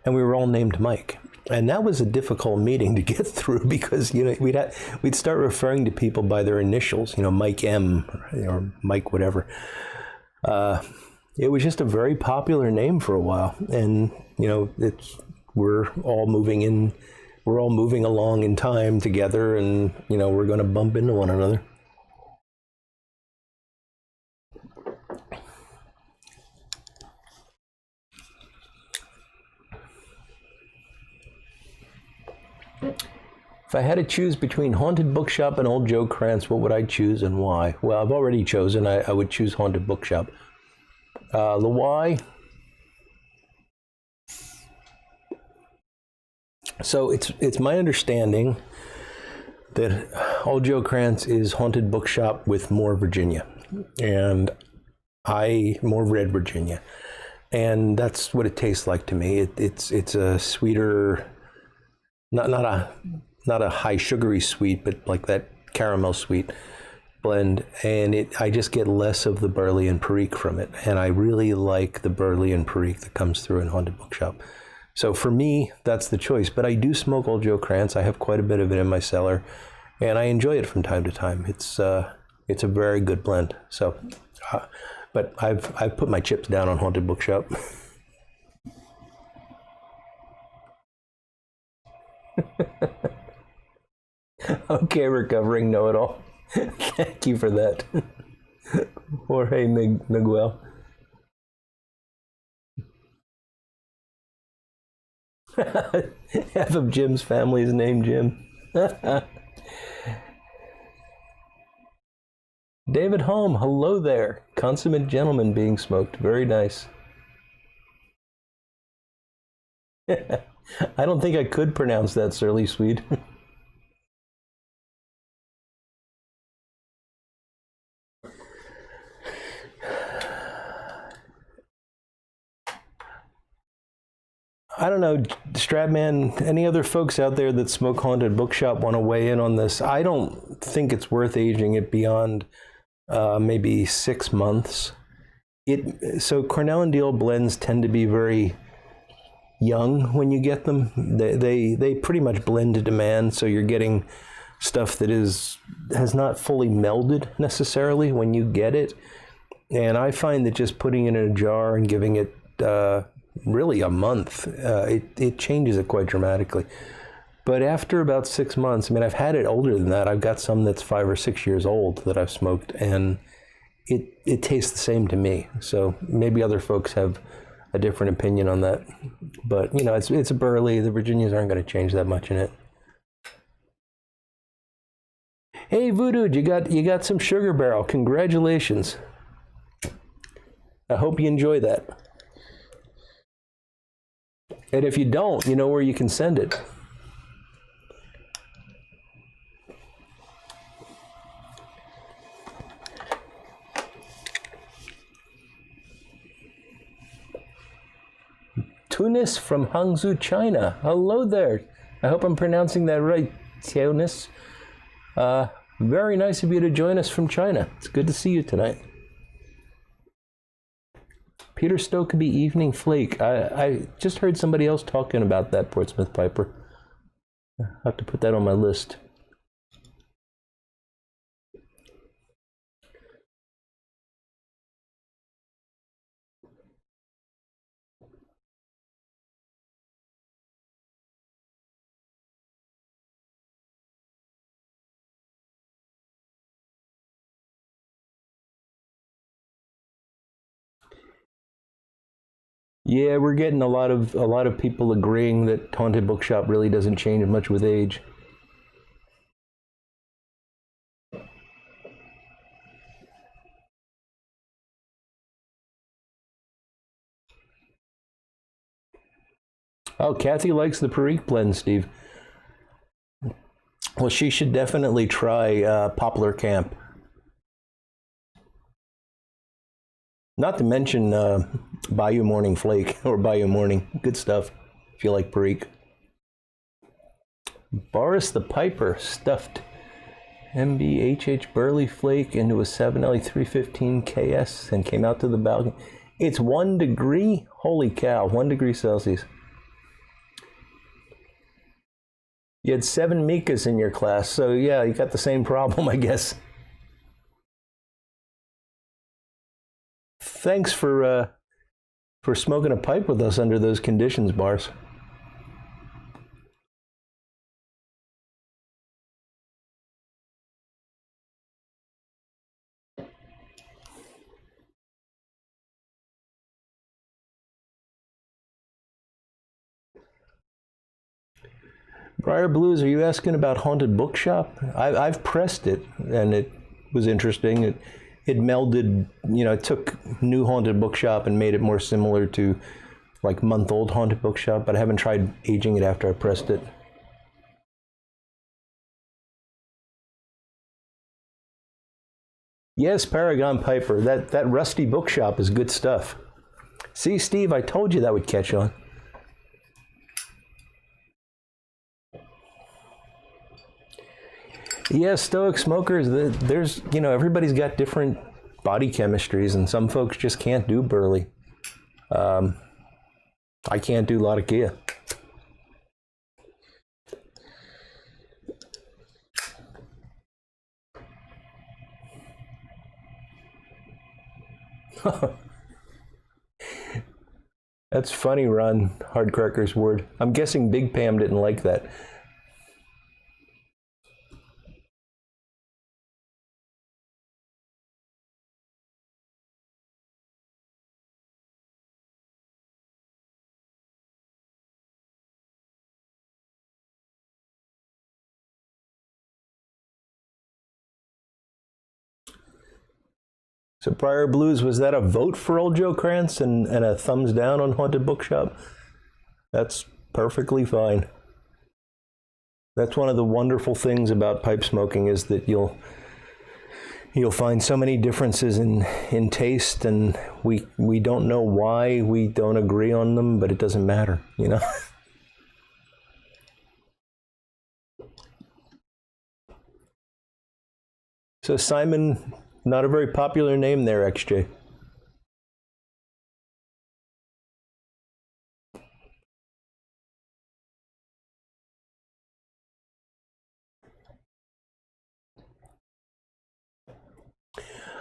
and we were all named Mike. And that was a difficult meeting to get through because, you know, we'd start referring to people by their initials, you know, Mike M or Mike whatever. It was just a very popular name for a while, and you know, we're all moving along in time together, and you know, we're going to bump into one another. If I had to choose between Haunted Bookshop and Old Joe Krantz, what would I choose and why? Well, I've already chosen. I would choose Haunted Bookshop. The why? So it's my understanding that Old Joe Krantz is Haunted Bookshop with more Virginia, and more red Virginia, and that's what it tastes like to me. It's a sweeter, not a high sugary sweet, but like that caramel sweet blend, and I just get less of the burley and perique from it, and I really like the burley and perique that comes through in Haunted Bookshop. So for me, that's the choice. But I do smoke Old Joe Krantz. I have quite a bit of it in my cellar, and I enjoy it from time to time. It's a very good blend. So, but I've put my chips down on Haunted Bookshop. Okay, recovering know-it-all. Thank you for that. Jorge Miguel. Half of Jim's family is named Jim. David Holm, hello there. Consummate gentleman being smoked. Very nice. I don't think I could pronounce that surly Swede. I don't know, Stratman, any other folks out there that smoke Haunted Bookshop want to weigh in on this? I don't think it's worth aging it beyond maybe 6 months. So Cornell and Diehl blends tend to be very young when you get them. They pretty much blend to demand, so you're getting stuff that has not fully melded necessarily when you get it. And I find that just putting it in a jar and giving it really a month, it changes it quite dramatically. But after about 6 months, I mean, I've had it older than that. I've got some that's 5 or 6 years old that I've smoked, and it tastes the same to me. So maybe other folks have a different opinion on that. But, you know, it's a burley. The Virginias aren't going to change that much in it. Hey, Voodoo, you got some sugar barrel. Congratulations. I hope you enjoy that. And if you don't, you know where you can send it. Tunis from Hangzhou, China. Hello there. I hope I'm pronouncing that right, Tunis. Very nice of you to join us from China. It's good to see you tonight. Peter Stokeby Evening Flake. I just heard somebody else talking about that Portsmouth Piper. I have to put that on my list. Yeah, we're getting a lot of people agreeing that Haunted Bookshop really doesn't change much with age. Oh, Kathy likes the Perique blend, Steve. Well, she should definitely try Poplar Camp. Not to mention Bayou Morning Flake or Bayou Morning. Good stuff if you like Perique. Boris the Piper stuffed MBHH Burley Flake into a 7LE315 KS and came out to the balcony. It's 1 degree? Holy cow, 1 degree Celsius. You had 7 Mikas in your class, so yeah, you got the same problem, I guess. Thanks for smoking a pipe with us under those conditions, Bars. Briar Blues, are you asking about Haunted Bookshop? I've pressed it, and it was interesting. It melded, you know, it took new Haunted Bookshop and made it more similar to like month-old Haunted Bookshop, but I haven't tried aging it after I pressed it. Yes, Paragon Piper, that rusty bookshop is good stuff. See, Steve, I told you that would catch on. Yeah, Stoic smokers, there's, you know, everybody's got different body chemistries, and some folks just can't do burley. I can't do Latakia. That's funny, Ron Hardcracker's word. I'm guessing Big Pam didn't like that. So Briar Blues, was that a vote for old Joe Krantz and a thumbs down on Haunted Bookshop? That's perfectly fine. That's one of the wonderful things about pipe smoking, is that you'll find so many differences in taste, and we don't know why we don't agree on them, but it doesn't matter, you know? So Simon, not a very popular name there, XJ.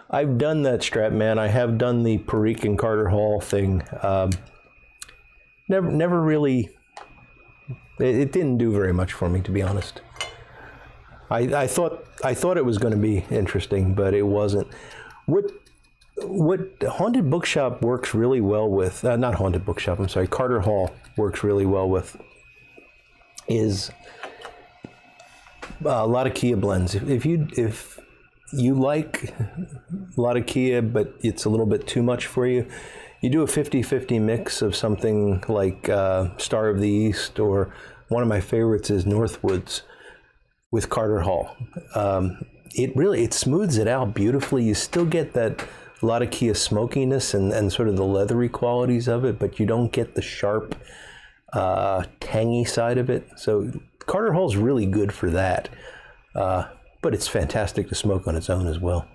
I've done that strap, man. I have done the Perique and Carter Hall thing. Never really. It didn't do very much for me, to be honest. I thought it was going to be interesting, but it wasn't. What Haunted Bookshop works really well with, not Haunted Bookshop, I'm sorry, Carter Hall works really well with, is a lot of Kia blends. If you like a lot of Kia, but it's a little bit too much for you, you do a 50-50 mix of something like Star of the East, or one of my favorites is Northwoods with Carter Hall. It smooths it out beautifully. You still get that a lot of Kia smokiness and sort of the leathery qualities of it, but you don't get the sharp, tangy side of it. So Carter Hall's really good for that. But it's fantastic to smoke on its own as well.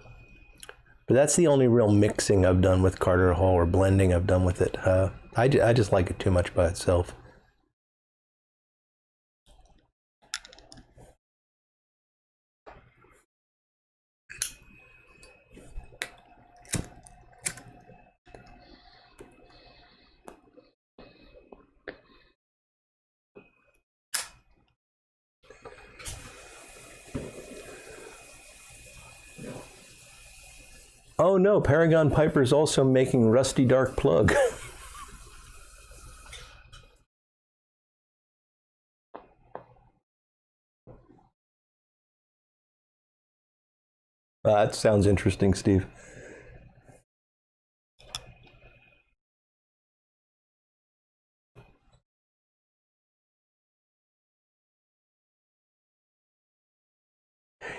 But that's the only real mixing I've done with Carter Hall, or blending I've done with it. I just like it too much by itself. Oh no, Paragon Piper's also making Rusty Dark Plug. That sounds interesting, Steve.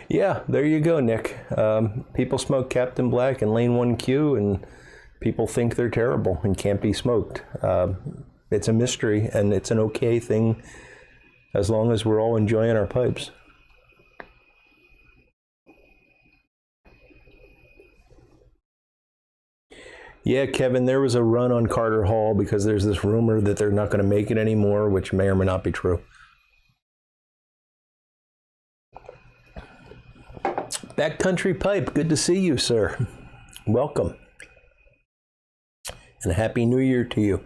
Yeah, there you go, Nick. People smoke Captain Black and Lane 1Q, and people think they're terrible and can't be smoked. It's a mystery, and it's an okay thing as long as we're all enjoying our pipes. Yeah, Kevin, there was a run on Carter Hall because there's this rumor that they're not going to make it anymore, which may or may not be true. Backcountry Pipe, good to see you, sir. Welcome. And a Happy New Year to you.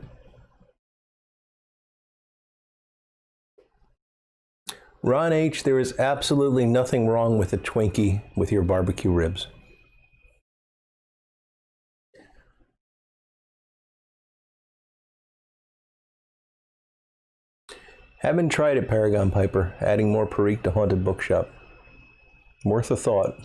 Ron H., there is absolutely nothing wrong with a Twinkie with your barbecue ribs. Haven't tried it, Paragon Piper, adding more Perique to Haunted Bookshop. Worth a thought.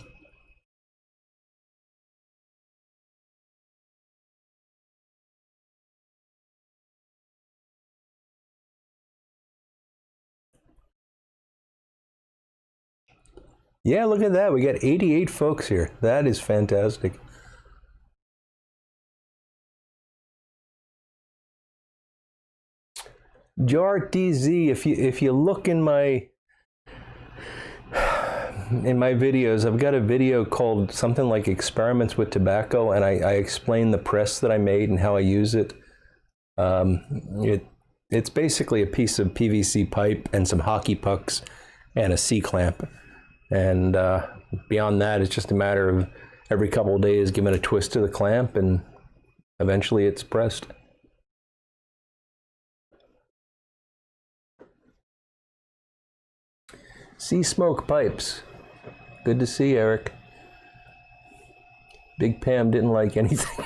Yeah, look at that. We got 88 folks here. That is fantastic. JRTZ, if you look in my videos, I've got a video called something like Experiments with Tobacco, and I explain the press that I made and how I use it. It's basically a piece of PVC pipe and some hockey pucks and a C-clamp. And beyond that, it's just a matter of every couple of days giving a twist to the clamp, and eventually it's pressed. Sea Smoke Pipes. Good to see, Eric. Big Pam didn't like anything.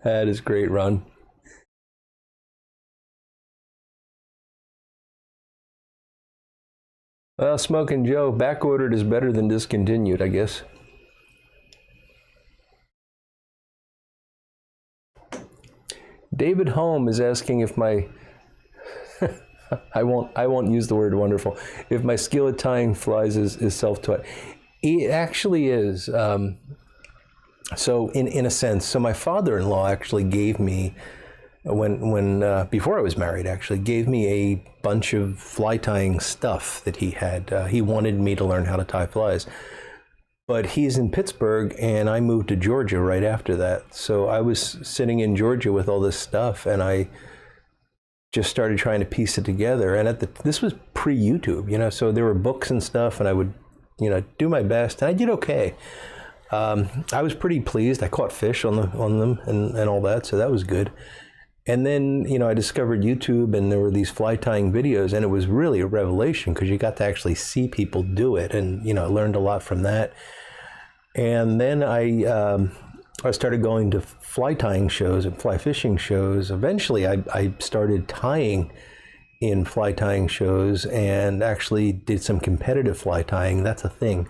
That is great, Ron. Well, Smoking Joe, backordered is better than discontinued, I guess. David Holm is asking if my I won't use the word wonderful. If my skillet tying flies is self-taught. It actually is. So in a sense, so my father-in-law actually gave me before I was married, actually, gave me a bunch of fly tying stuff that he had. He wanted me to learn how to tie flies. But he's in Pittsburgh, and I moved to Georgia right after that. So I was sitting in Georgia with all this stuff, and I just started trying to piece it together. And this was pre-YouTube, you know, so there were books and stuff, and I would, you know, do my best, and I did okay. I was pretty pleased. I caught fish on them and all that, so that was good. And then, you know, I discovered YouTube, and there were these fly tying videos, and it was really a revelation because you got to actually see people do it, and, you know, I learned a lot from that. And then I started going to fly tying shows and fly fishing shows. Eventually, I started tying in fly tying shows and actually did some competitive fly tying. That's a thing.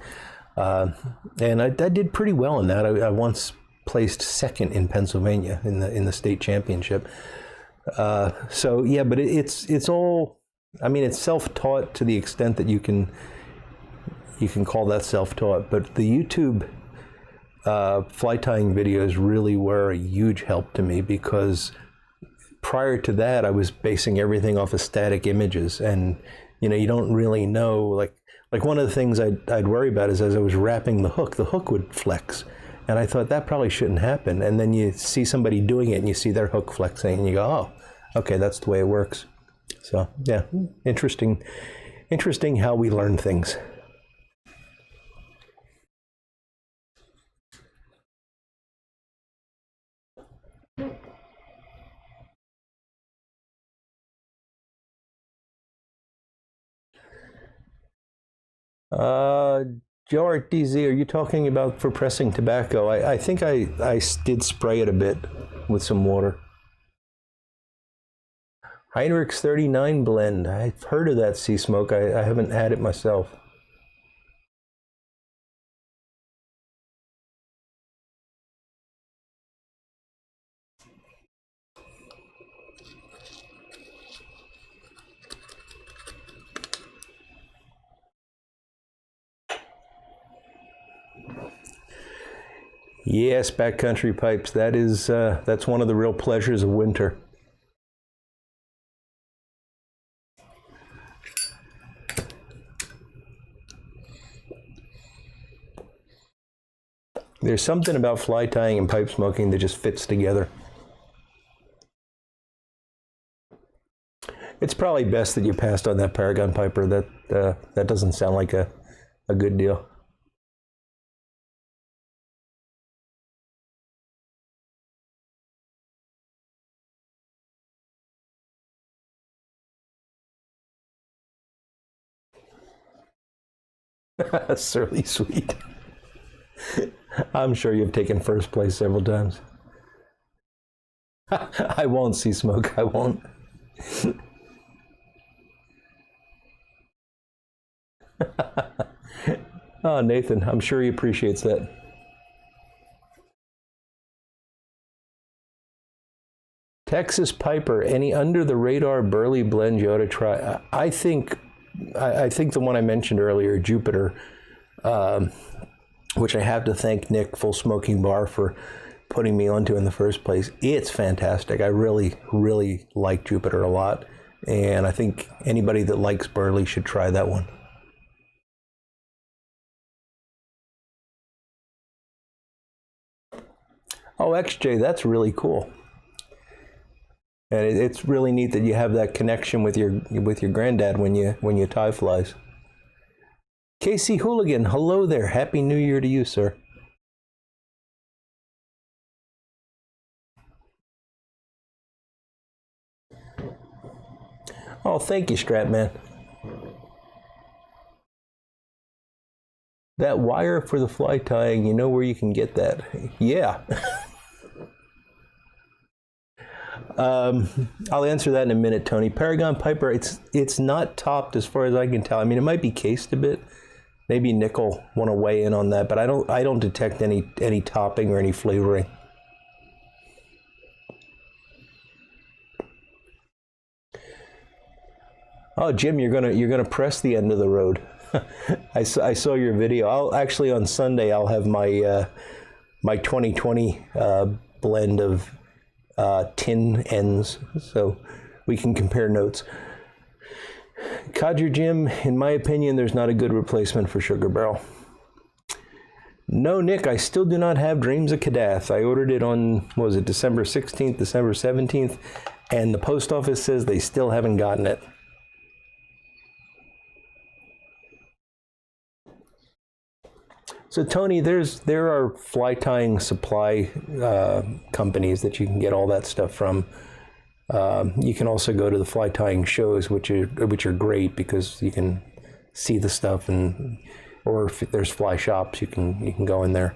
And I did pretty well in that. I once placed second in Pennsylvania in the state championship. So yeah, but it's all, I mean, it's self-taught to the extent that you can call that self-taught. But the YouTube fly tying videos really were a huge help to me, because prior to that, I was basing everything off of static images, and you know, you don't really know, like one of the things I'd worry about is as I was wrapping the hook would flex. And I thought that probably shouldn't happen. And then you see somebody doing it and you see their hook flexing and you go, oh, okay, that's the way it works. So yeah, interesting how we learn things. Joe Art DZ, are you talking about for pressing tobacco? I think I did spray it a bit with some water. Heinrich's 39 blend. I've heard of that sea smoke. I haven't had it myself. Yes, backcountry pipes. That's one of the real pleasures of winter. There's something about fly tying and pipe smoking that just fits together. It's probably best that you passed on that Paragon Piper. That doesn't sound like a good deal. Surly sweet. I'm sure you've taken first place several times. I won't see smoke. I won't. Oh, Nathan, I'm sure he appreciates that. Texas Piper, any under the radar burley blend you ought to try? I think the one I mentioned earlier, Jupiter, which I have to thank Nick Full Smoking Bar for putting me onto in the first place. It's fantastic. I really, really like Jupiter a lot, and I think anybody that likes burley should try that one. Oh, XJ, that's really cool. And it's really neat that you have that connection with your granddad when you tie flies. Casey Hooligan, hello there. Happy New Year to you, sir. Oh, thank you, Stratman. That wire for the fly tying, you know where you can get that? Yeah. I'll answer that in a minute, Tony. Paragon Piper, it's not topped as far as I can tell. I mean, it might be cased a bit. Maybe Nick will want to weigh in on that, but I don't detect any topping or any flavoring. Oh, Jim, you're gonna press the end of the road. I saw your video. I'll actually on Sunday I'll have my my 2020 blend of tin ends, so we can compare notes. Codger Jim, in my opinion, there's not a good replacement for Sugar Barrel. No, Nick, I still do not have Dreams of Kadath. I ordered it on, what was it, December 16th, December 17th, and the post office says they still haven't gotten it. So Tony, there are fly tying supply companies that you can get all that stuff from. You can also go to the fly tying shows, which are great because you can see the stuff, and or if there's fly shops, you can go in there.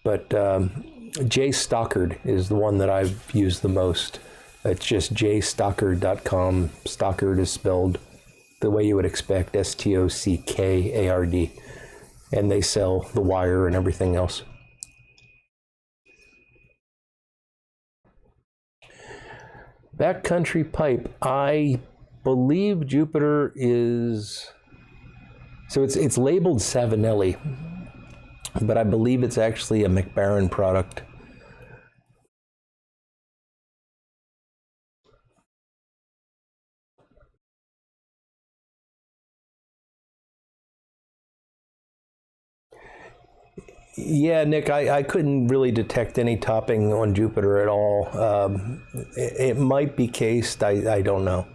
But Jay Stockard is the one that I've used the most. It's just jstockard.com. Stockard is spelled the way you would expect, Stockard. And they sell the wire and everything else. Backcountry pipe. I believe Jupiter is, so it's labeled Savinelli, but I believe it's actually a McBaron product. Yeah, Nick, I couldn't really detect any topping on Jupiter at all. It might be cased, I don't know.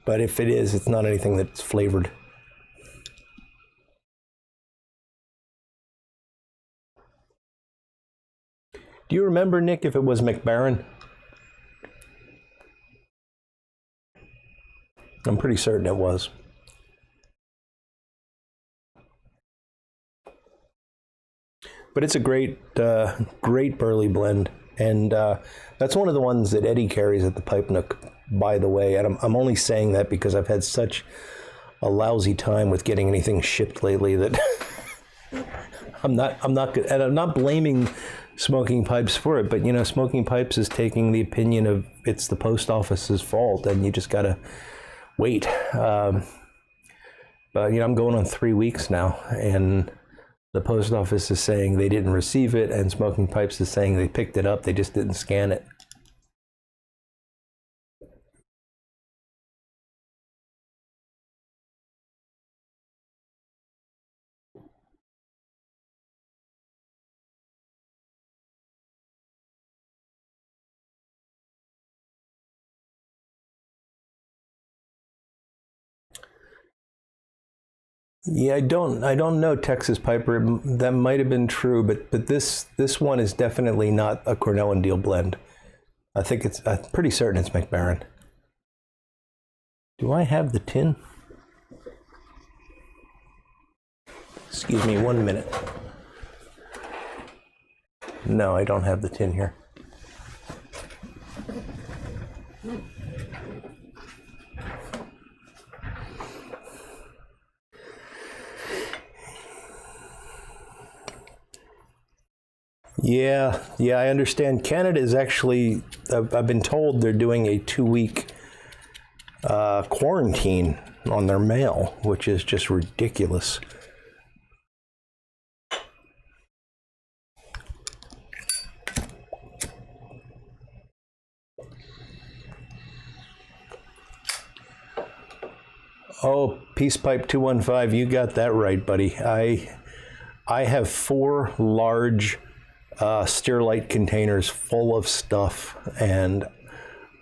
But if it is, it's not anything that's flavored. Do you remember, Nick, if it was McBaron? I'm pretty certain it was. But it's a great burley blend, and that's one of the ones that Eddie carries at the Pipe Nook, by the way. And I'm only saying that because I've had such a lousy time with getting anything shipped lately that I'm not good, and I'm not blaming Smoking Pipes for it. But you know, Smoking Pipes is taking the opinion of it's the post office's fault, and you just gotta wait. But you know, I'm going on 3 weeks now, and the post office is saying they didn't receive it, and Smoking Pipes is saying they picked it up, they just didn't scan it. Yeah, I don't know Texas Piper. That might have been true, but this one is definitely not a Cornell and Deal blend. I'm pretty certain it's McBaron. Do I have the tin? Excuse me 1 minute. No, I don't have the tin here. Yeah, I understand. Canada is actually, I've been told they're doing a 2-week quarantine on their mail, which is just ridiculous. Oh, Peace Pipe 215, you got that right, buddy. I have 4 large Steerlite containers full of stuff, and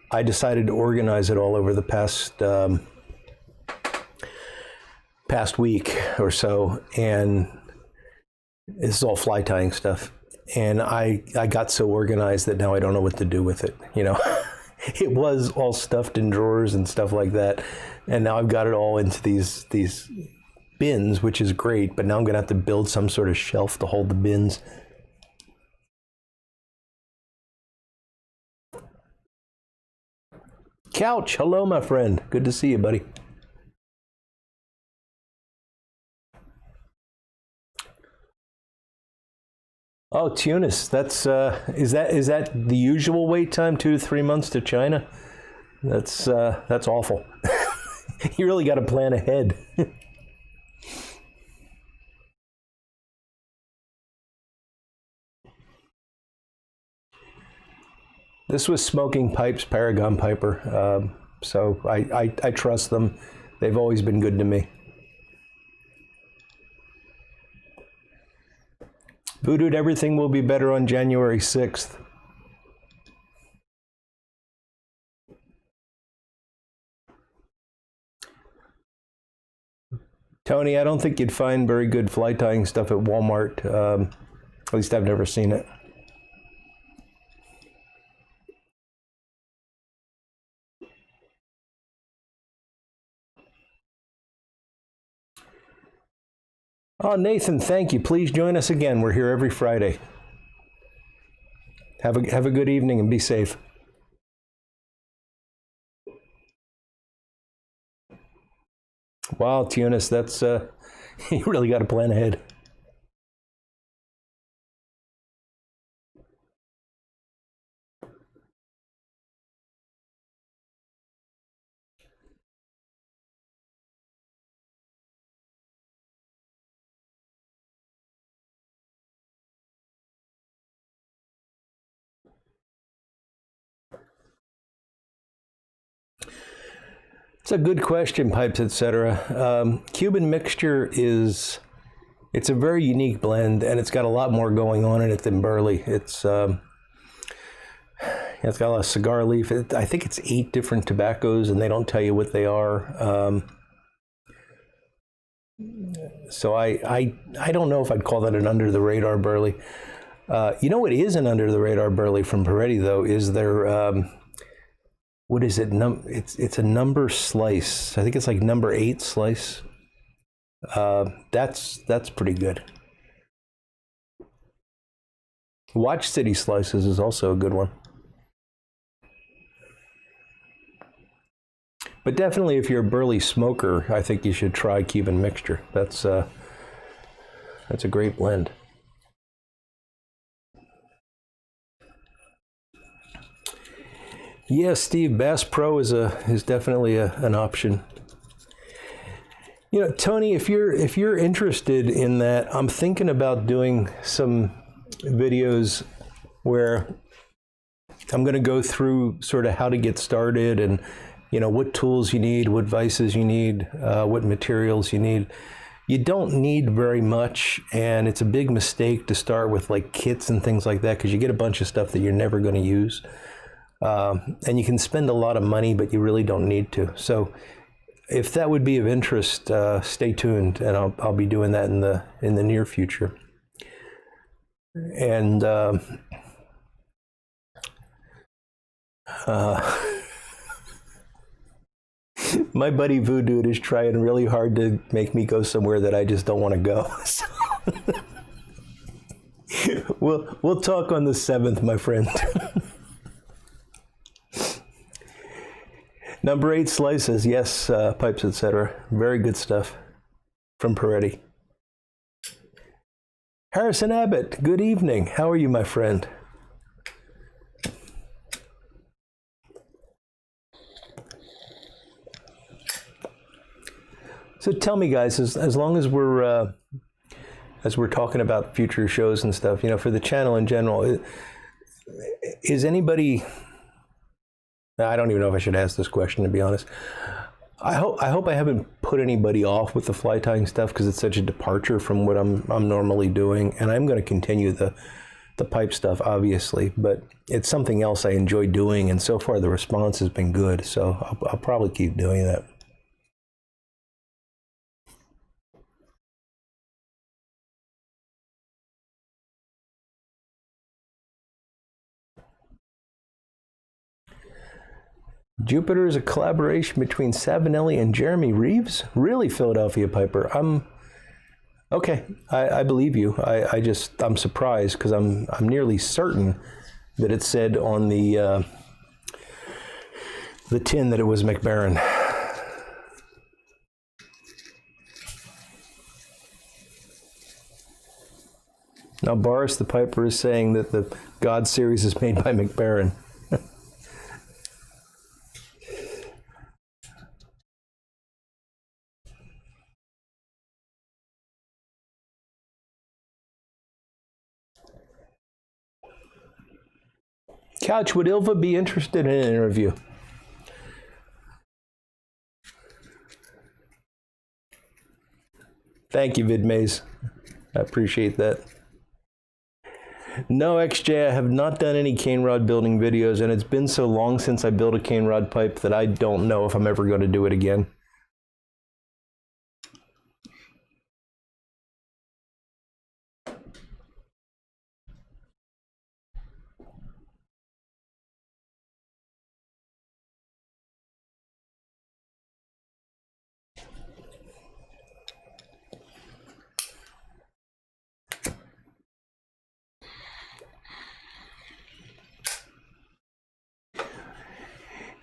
I decided to organize it all over the past week or so, and this is all fly tying stuff. And I got so organized that now I don't know what to do with it. You know, it was all stuffed in drawers and stuff like that, and now I've got it all into these bins, which is great. But now I'm gonna have to build some sort of shelf to hold the bins. Couch, hello, my friend. Good to see you, buddy. Oh, Tunis. That's is that the usual wait time, 2 to 3 months to China? That's awful. You really got to plan ahead. This was Smoking Pipes, Paragon Piper. So I trust them. They've always been good to me. Voodooed, everything will be better on January 6th. Tony, I don't think you'd find very good fly tying stuff at Walmart. At least I've never seen it. Oh, Nathan, thank you. Please join us again. We're here every Friday. Have a good evening and be safe. Wow, Tunis, that's you really got to plan ahead. It's a good question, Pipes, etc. Cuban mixture it's a very unique blend, and it's got a lot more going on in it than Burley. It's got a lot of cigar leaf. I think it's 8 different tobaccos, and they don't tell you what they are. So I don't know if I'd call that an under the radar Burley. You know what is an under the radar Burley from Peretti though is their what is it? It's a number slice. I think it's like number 8 slice. That's pretty good. Watch City slices is also a good one. But definitely, if you're a Burley smoker, I think you should try Cuban mixture. That's a great blend. Yeah, Steve, Bass Pro is definitely an option. You know, Tony, if you're interested in that, I'm thinking about doing some videos where I'm going to go through sort of how to get started and what tools you need, what vices you need, what materials you need. You don't need very much, and it's a big mistake to start with like kits and things like that because you get a bunch of stuff that you're never going to use. And you can spend a lot of money, but you really don't need to. So if that would be of interest, stay tuned, and I'll be doing that in the near future. And my buddy Voodoo is trying really hard to make me go somewhere that I just don't want to go. So we'll talk on the 7th, my friend. Number 8 slices, yes, Pipes, etc. Very good stuff from Peretti. Harrison Abbott, good evening. How are you, my friend? So tell me, guys, as long as we're talking about future shows and stuff, for the channel in general, is anybody? I don't even know if I should ask this question, to be honest. I hope I haven't put anybody off with the fly tying stuff because it's such a departure from what I'm normally doing, and I'm going to continue the pipe stuff, obviously, but it's something else I enjoy doing, and so far the response has been good, so I'll probably keep doing that. Jupiter is a collaboration between Savinelli and Jeremy Reeves? Really, Philadelphia Piper? Okay, I believe you. I'm surprised because I'm nearly certain that it said on the tin that it was McBaron. Now Boris the Piper is saying that the God series is made by McBaron. Couch, would Ilva be interested in an interview? Thank you, VidMaze. I appreciate that. No, XJ, I have not done any CaneRod building videos, and it's been so long since I built a CaneRod pipe that I don't know if I'm ever going to do it again.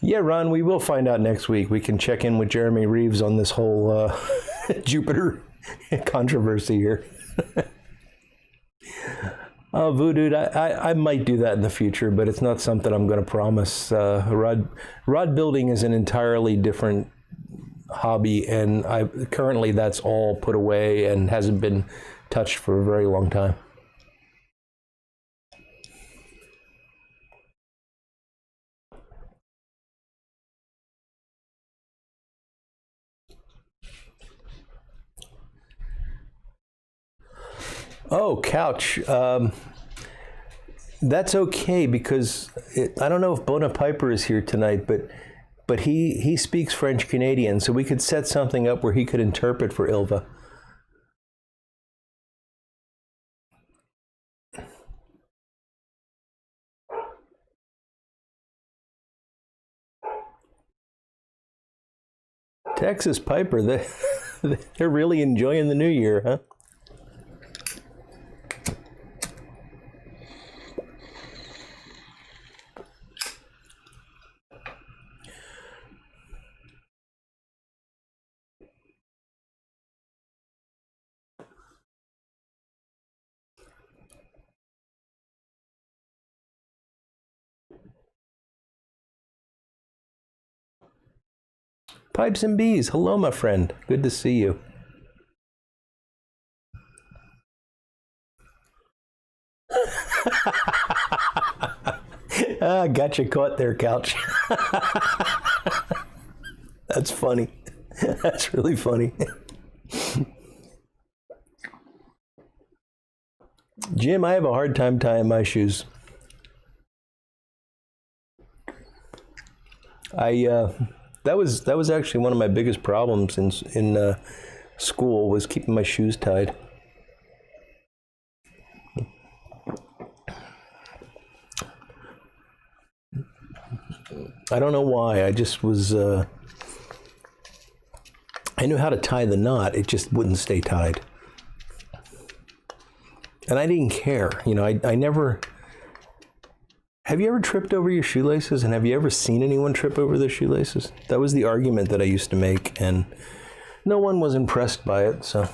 Yeah, Ron, we will find out next week. We can check in with Jeremy Reeves on this whole Jupiter controversy here. Oh, Voodoo, I might do that in the future, but it's not something I'm going to promise. Rod building is an entirely different hobby, and currently that's all put away and hasn't been touched for a very long time. Oh, Couch. That's okay because I don't know if Bona Piper is here tonight, but he speaks French Canadian, so we could set something up where he could interpret for Ilva. Texas Piper, they're really enjoying the new year, huh? Pipes and Bees, hello, my friend. Good to see you. Got you caught there, Couch. That's funny. That's really funny. Jim, I have a hard time tying my shoes. That was actually one of my biggest problems in school was keeping my shoes tied. I don't know why. I just was. I knew how to tie the knot. It just wouldn't stay tied, and I didn't care. You know, I never. Have you ever tripped over your shoelaces, and have you ever seen anyone trip over their shoelaces? That was the argument that I used to make, and no one was impressed by it, so.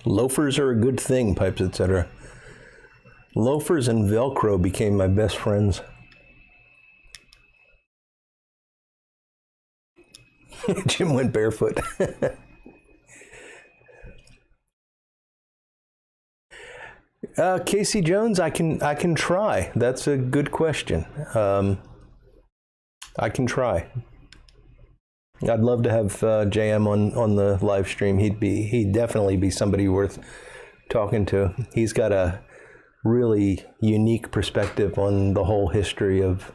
Loafers are a good thing, Pipes, etc. Loafers and Velcro became my best friends. Jim went barefoot. Casey Jones, I can try. That's a good question. I can try. I'd love to have JM on the live stream. He'd definitely be somebody worth talking to. He's got a really unique perspective on the whole history of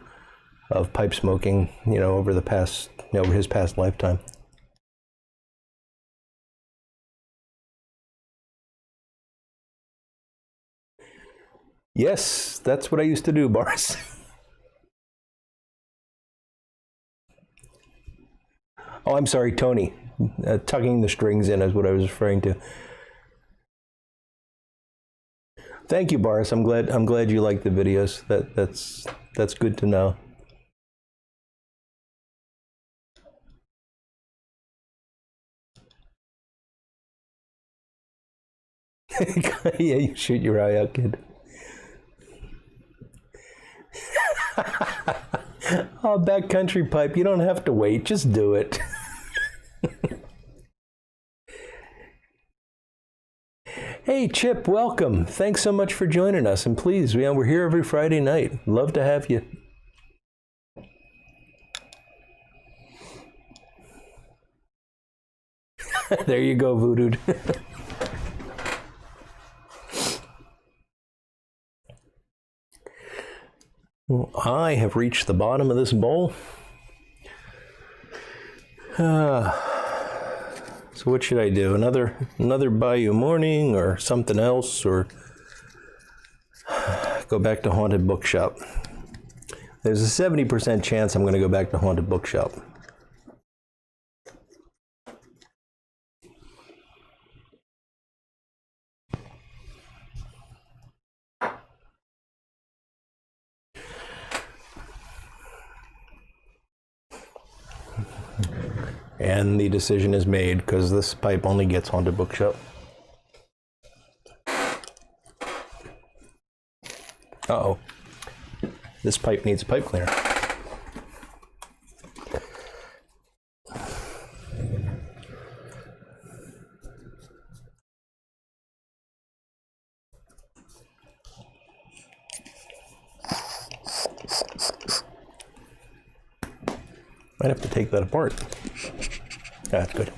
pipe smoking, you know, over his past lifetime. Yes, that's what I used to do, Boris. Oh, I'm sorry, Tony. Tugging the strings in is what I was referring to. Thank you, Boris. I'm glad you like the videos. That's good to know. Yeah, you shoot your eye out, kid. Oh, backcountry pipe, you don't have to wait, just do it. Hey, Chip, welcome. Thanks so much for joining us. And please, we're here every Friday night. Love to have you. There you go, Voodoo. Well, I have reached the bottom of this bowl. So what should I do? Another Bayou Morning or something else, or go back to Haunted Bookshop? There's a 70% chance I'm going to go back to Haunted Bookshop. And the decision is made because this pipe only gets Haunted Bookshop. Uh-oh. This pipe needs a pipe cleaner. Might have to take that apart. That's good.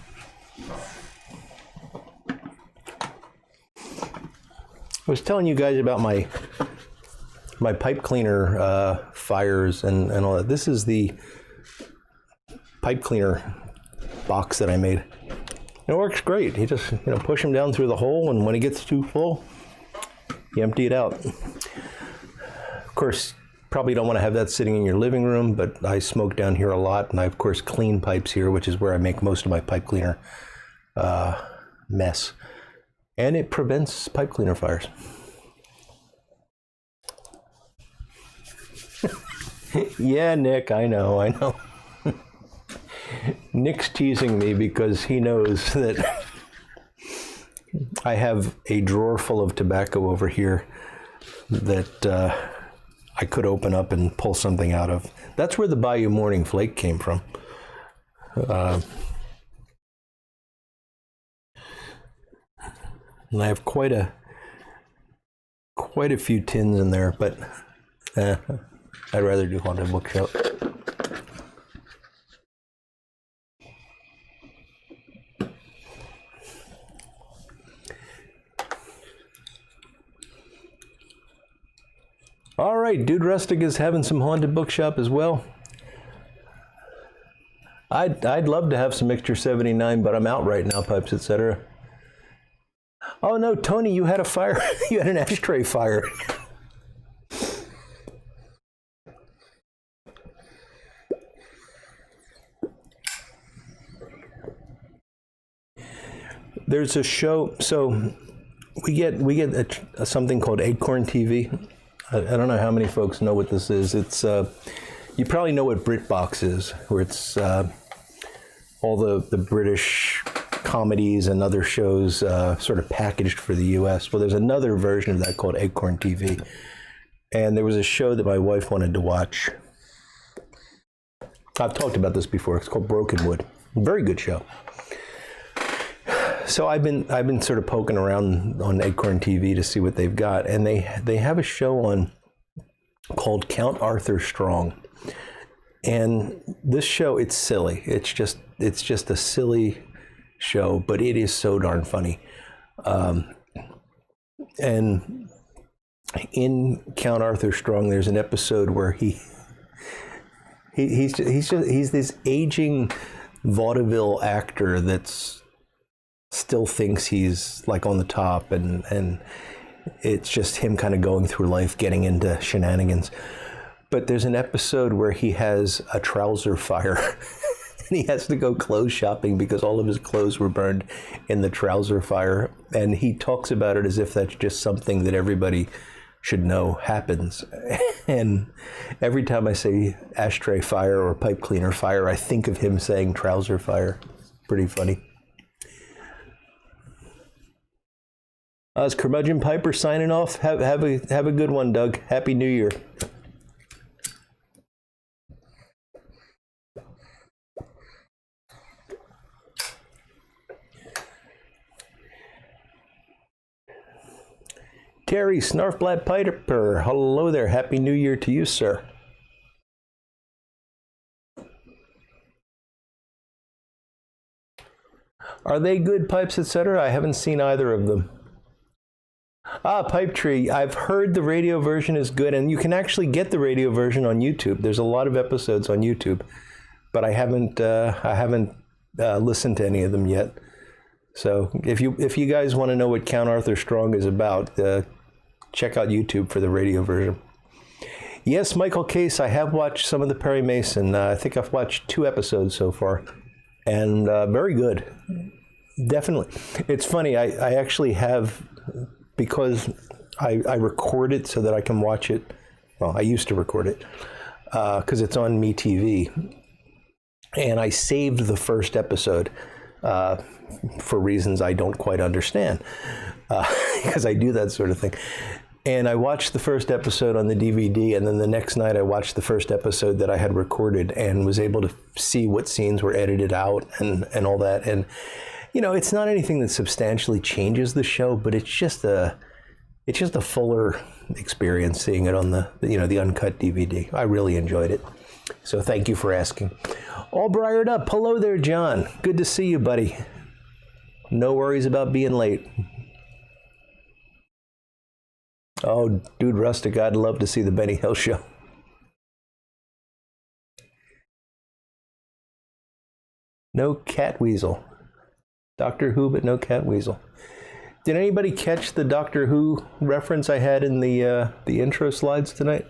I was telling you guys about my pipe cleaner fires and all that. This is the pipe cleaner box that I made. It works great. You just push them down through the hole, and when it gets too full, you empty it out. Of course, probably don't want to have that sitting in your living room, but I smoke down here a lot, and I of course clean pipes here, which is where I make most of my pipe cleaner mess. And it prevents pipe cleaner fires. Yeah, Nick, I know. Nick's teasing me because he knows that I have a drawer full of tobacco over here that I could open up and pull something out of. That's where the Bayou Morning flake came from. And I have quite a few tins in there, but I'd rather do Haunted Bookshop. All right, Dude Rustic is having some Haunted Bookshop as well. I'd love to have some Mixture 79, but I'm out right now, Pipes, etc. Oh no, Tony, you had a fire. You had an ashtray fire. There's a show, so we get something called Acorn TV. I don't know how many folks know what this is. It's you probably know what BritBox is, where it's all the British comedies and other shows sort of packaged for the U.S. Well, there's another version of that called Acorn TV, and there was a show that my wife wanted to watch. I've talked about this before. It's called Brokenwood. Very good show. So I've been sort of poking around on Acorn TV to see what they've got, and they have a show on called Count Arthur Strong. And this show, it's silly. It's just a silly show, but it is so darn funny. And in Count Arthur Strong, there's an episode where he's this aging vaudeville actor that's still thinks he's like on the top, and it's just him kind of going through life getting into shenanigans. But there's an episode where he has a trouser fire and he has to go clothes shopping because all of his clothes were burned in the trouser fire, and he talks about it as if that's just something that everybody should know happens. And every time I say ashtray fire or pipe cleaner fire, I think of him saying trouser fire. Pretty funny. It's Curmudgeon Piper signing off. Have a good one, Doug. Happy New Year. Terry Snarfblatt Piper, hello there. Happy New Year to you, sir. Are they good, Pipes, etc.? I haven't seen either of them. Ah, Pipe Tree. I've heard the radio version is good, and you can actually get the radio version on YouTube. There's a lot of episodes on YouTube, but I haven't listened to any of them yet. So if you guys want to know what Count Arthur Strong is about, check out YouTube for the radio version. Yes, Michael Case, I have watched some of the Perry Mason. I think I've watched 2 episodes so far, and very good. Definitely. It's funny, I actually have, because I record it so that I can watch it. Well, I used to record it because it's on MeTV. And I saved the first episode for reasons I don't quite understand, because I do that sort of thing. And I watched the first episode on the DVD, and then the next night I watched the first episode that I had recorded and was able to see what scenes were edited out and all that. And, you know, it's not anything that substantially changes the show, but it's just a fuller experience seeing it on the uncut DVD. I really enjoyed it. So thank you for asking. All briared up. Hello there, John. Good to see you, buddy. No worries about being late. Oh, dude, Rustic, I'd love to see the Benny Hill show. No cat weasel. Doctor Who, but no cat weasel. Did anybody catch the Doctor Who reference I had in the intro slides tonight?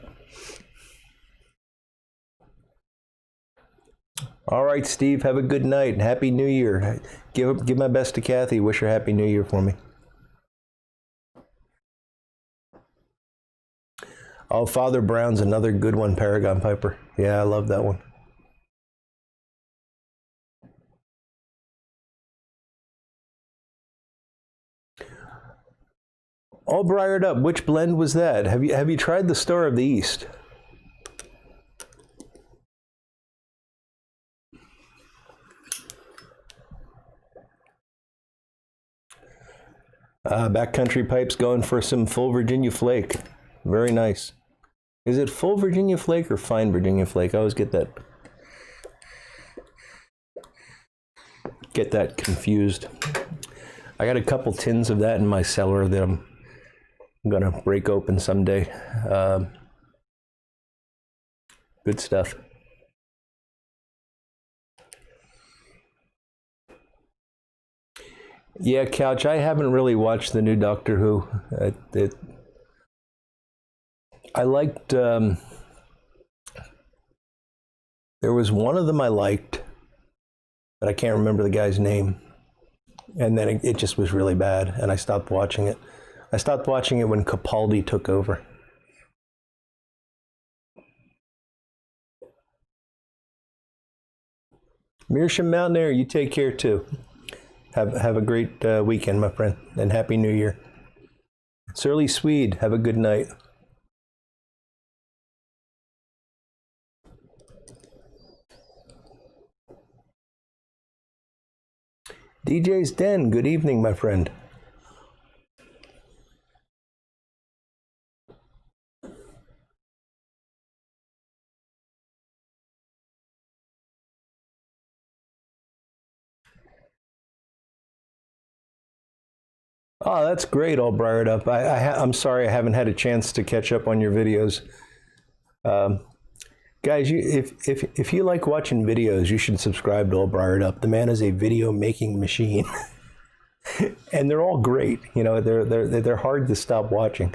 All right, Steve, have a good night and Happy New Year. Give my best to Kathy. Wish her Happy New Year for me. Oh, Father Brown's another good one, Paragon Piper. Yeah, I love that one. All briared up. Which blend was that? Have you tried the Star of the East? Backcountry Pipes going for some full Virginia Flake. Very nice. Is it full Virginia Flake or fine Virginia Flake? I always get that confused. I got a couple tins of that in my cellar that I'm gonna break open someday. Good stuff. Yeah, Couch, I haven't really watched the new Doctor Who. I liked, there was one of them I liked, but I can't remember the guy's name. And then it just was really bad, and I stopped watching it. I stopped watching it when Capaldi took over. Meerschaum Mountaineer, you take care too. Have a great weekend, my friend, and Happy New Year. Surly Swede, have a good night. DJ's Den, good evening, my friend. Oh, that's great, all briared up. I'm sorry I haven't had a chance to catch up on your videos. Guys, if you like watching videos, you should subscribe to All Briared Up. The man is a video making machine, and they're all great. You know, they're hard to stop watching.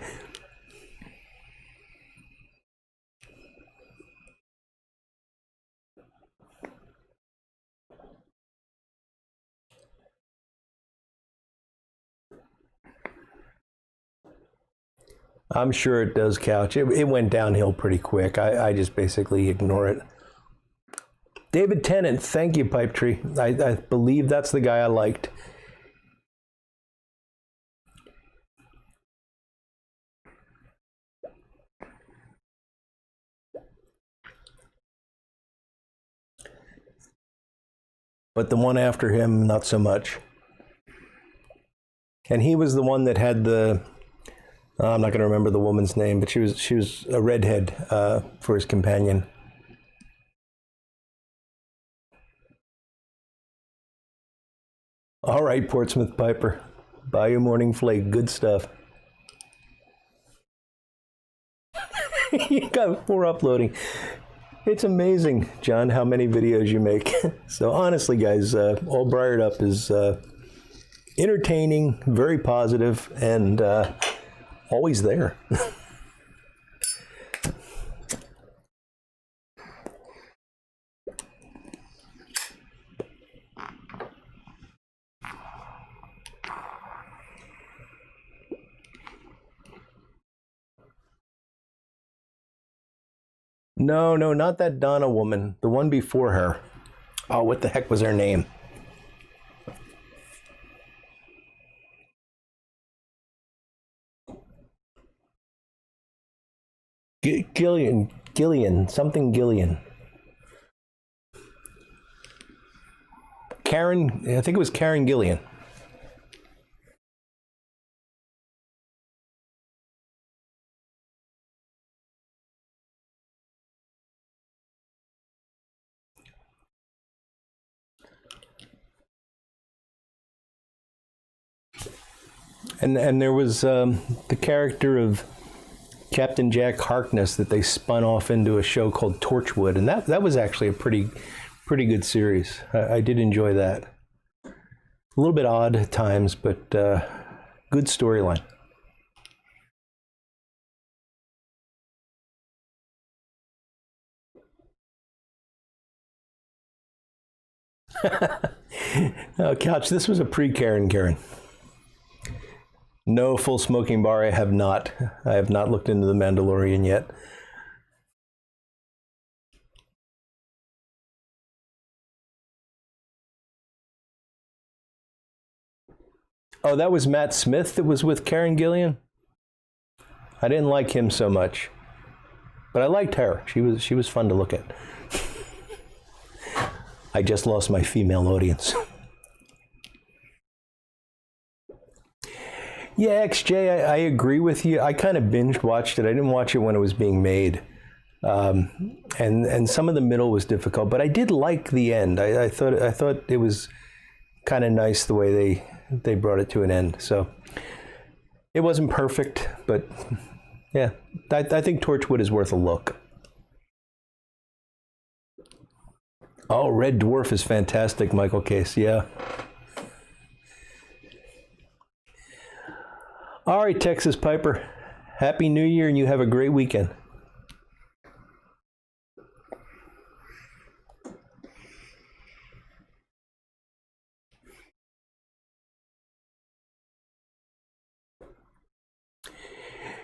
I'm sure it does, Couch. It went downhill pretty quick. I just basically ignore it. David Tennant, thank you, Pipe Tree. I believe that's the guy I liked. But the one after him, not so much. And he was the one that had the I'm not going to remember the woman's name, but she was a redhead for his companion. All right, Portsmouth Piper. Bayou Morning Flake, good stuff. You got 4 uploading. It's amazing, John, how many videos you make. So honestly, guys, All Briared Up is entertaining, very positive, and always there. No, no, not that Donna woman. The one before her. Oh, what the heck was her name? Gillian, something Gillian. Karen, I think it was Karen Gillian. And there was the character of Captain Jack Harkness that they spun off into a show called Torchwood, and that was actually a pretty good series. I did enjoy that. A little bit odd at times, but good storyline. Oh, Couch, this was a pre-Karen Karen. No, full smoking bar, I have not. I have not looked into The Mandalorian yet. Oh, that was Matt Smith that was with Karen Gillian? I didn't like him so much. But I liked her. She was fun to look at. I just lost my female audience. Yeah, XJ, I agree with you. I kind of binge watched it. I didn't watch it when it was being made. And some of the middle was difficult, but I did like the end. I thought it was kind of nice the way they brought it to an end. So it wasn't perfect, but yeah, I think Torchwood is worth a look. Oh, Red Dwarf is fantastic, Michael Case. Yeah. All right, Texas Piper. Happy New Year, and you have a great weekend.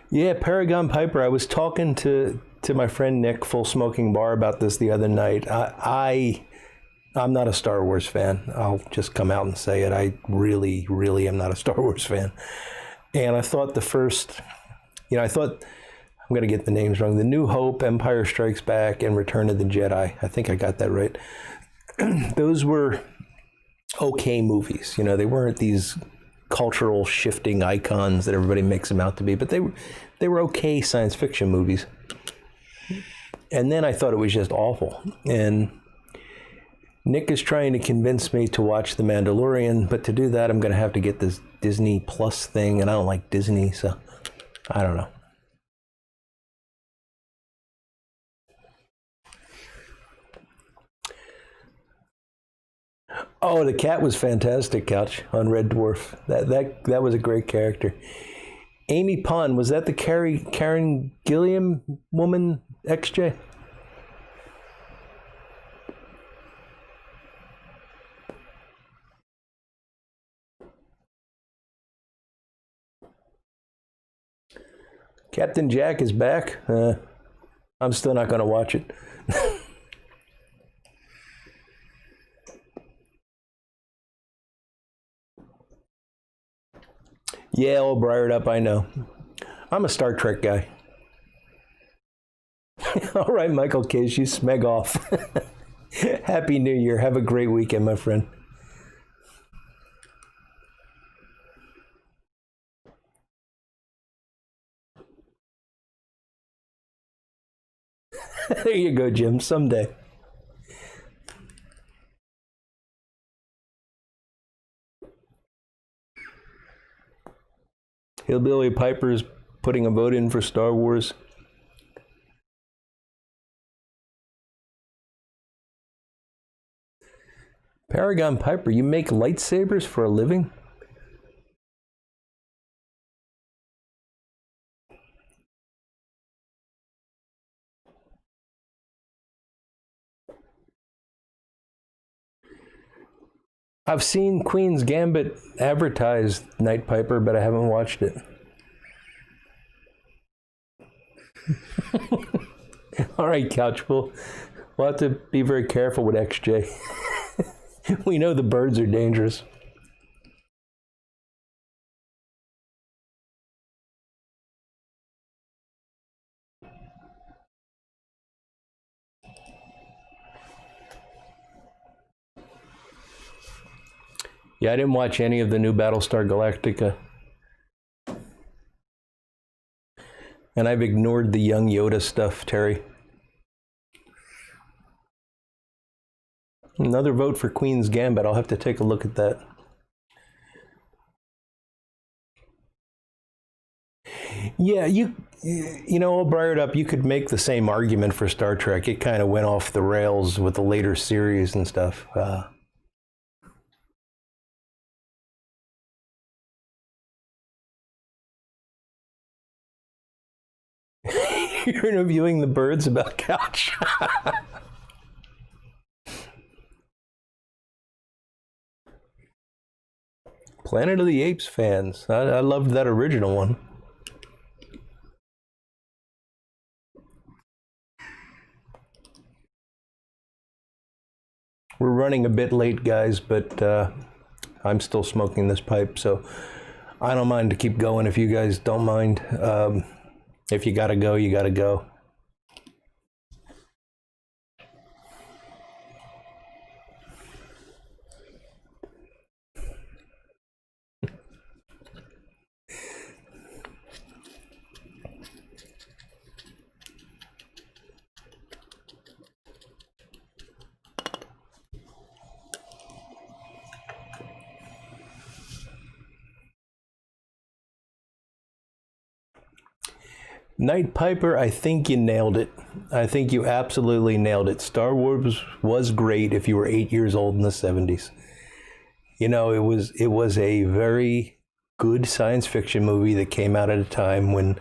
Yeah, Paragon Piper. I was talking to my friend Nick, Full Smoking Bar, about this the other night. I'm not a Star Wars fan. I'll just come out and say it. I really, really am not a Star Wars fan. And I thought I thought, I'm going to get the names wrong, The New Hope, Empire Strikes Back, and Return of the Jedi. I think I got that right. Those were okay movies. They weren't these cultural shifting icons that everybody makes them out to be, but they were okay science fiction movies. And then I thought it was just awful. And Nick is trying to convince me to watch The Mandalorian, but to do that, I'm going to have to get this Disney Plus thing, and I don't like Disney, so I don't know. Oh, the cat was fantastic, Couch, on Red Dwarf. That was a great character. Amy Pond, was that the Karen Gilliam woman, XJ? Captain Jack is back. I'm still not going to watch it. Yeah, all briared up, I know. I'm a Star Trek guy. All right, Michael Case, you smeg off. Happy New Year. Have a great weekend, my friend. There you go, Jim. Someday. Hillbilly Piper's putting a vote in for Star Wars. Paragon Piper, you make lightsabers for a living? I've seen Queen's Gambit advertised Night Piper, but I haven't watched it. All right, Couch, we'll have to be very careful with XJ. We know the birds are dangerous. Yeah, I didn't watch any of the new Battlestar Galactica. And I've ignored the young Yoda stuff, Terry. Another vote for Queen's Gambit. I'll have to take a look at that. Yeah, you know, all briared up, you could make the same argument for Star Trek. It kind of went off the rails with the later series and stuff. You're interviewing the birds about Couch. Planet of the Apes fans. I loved that original one. We're running a bit late, guys, but I'm still smoking this pipe, so I don't mind to keep going if you guys don't mind. If you gotta go, you gotta go. Night Piper, I think you nailed it. I think you absolutely nailed it. Star Wars was great if you were 8 years old in the 70s. You know, it was a very good science fiction movie that came out at a time when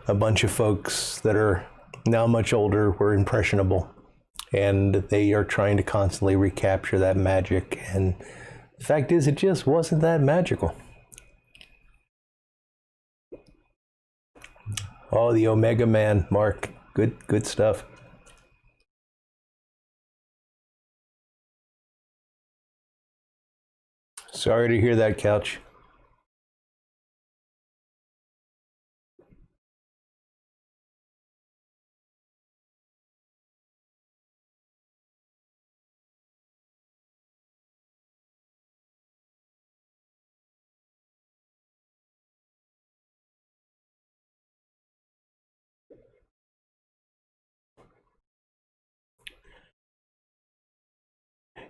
a bunch of folks that are now much older were impressionable. And they are trying to constantly recapture that magic. And the fact is, it just wasn't that magical. Oh, the Omega Man, Mark. Good stuff. Sorry to hear that, Couch.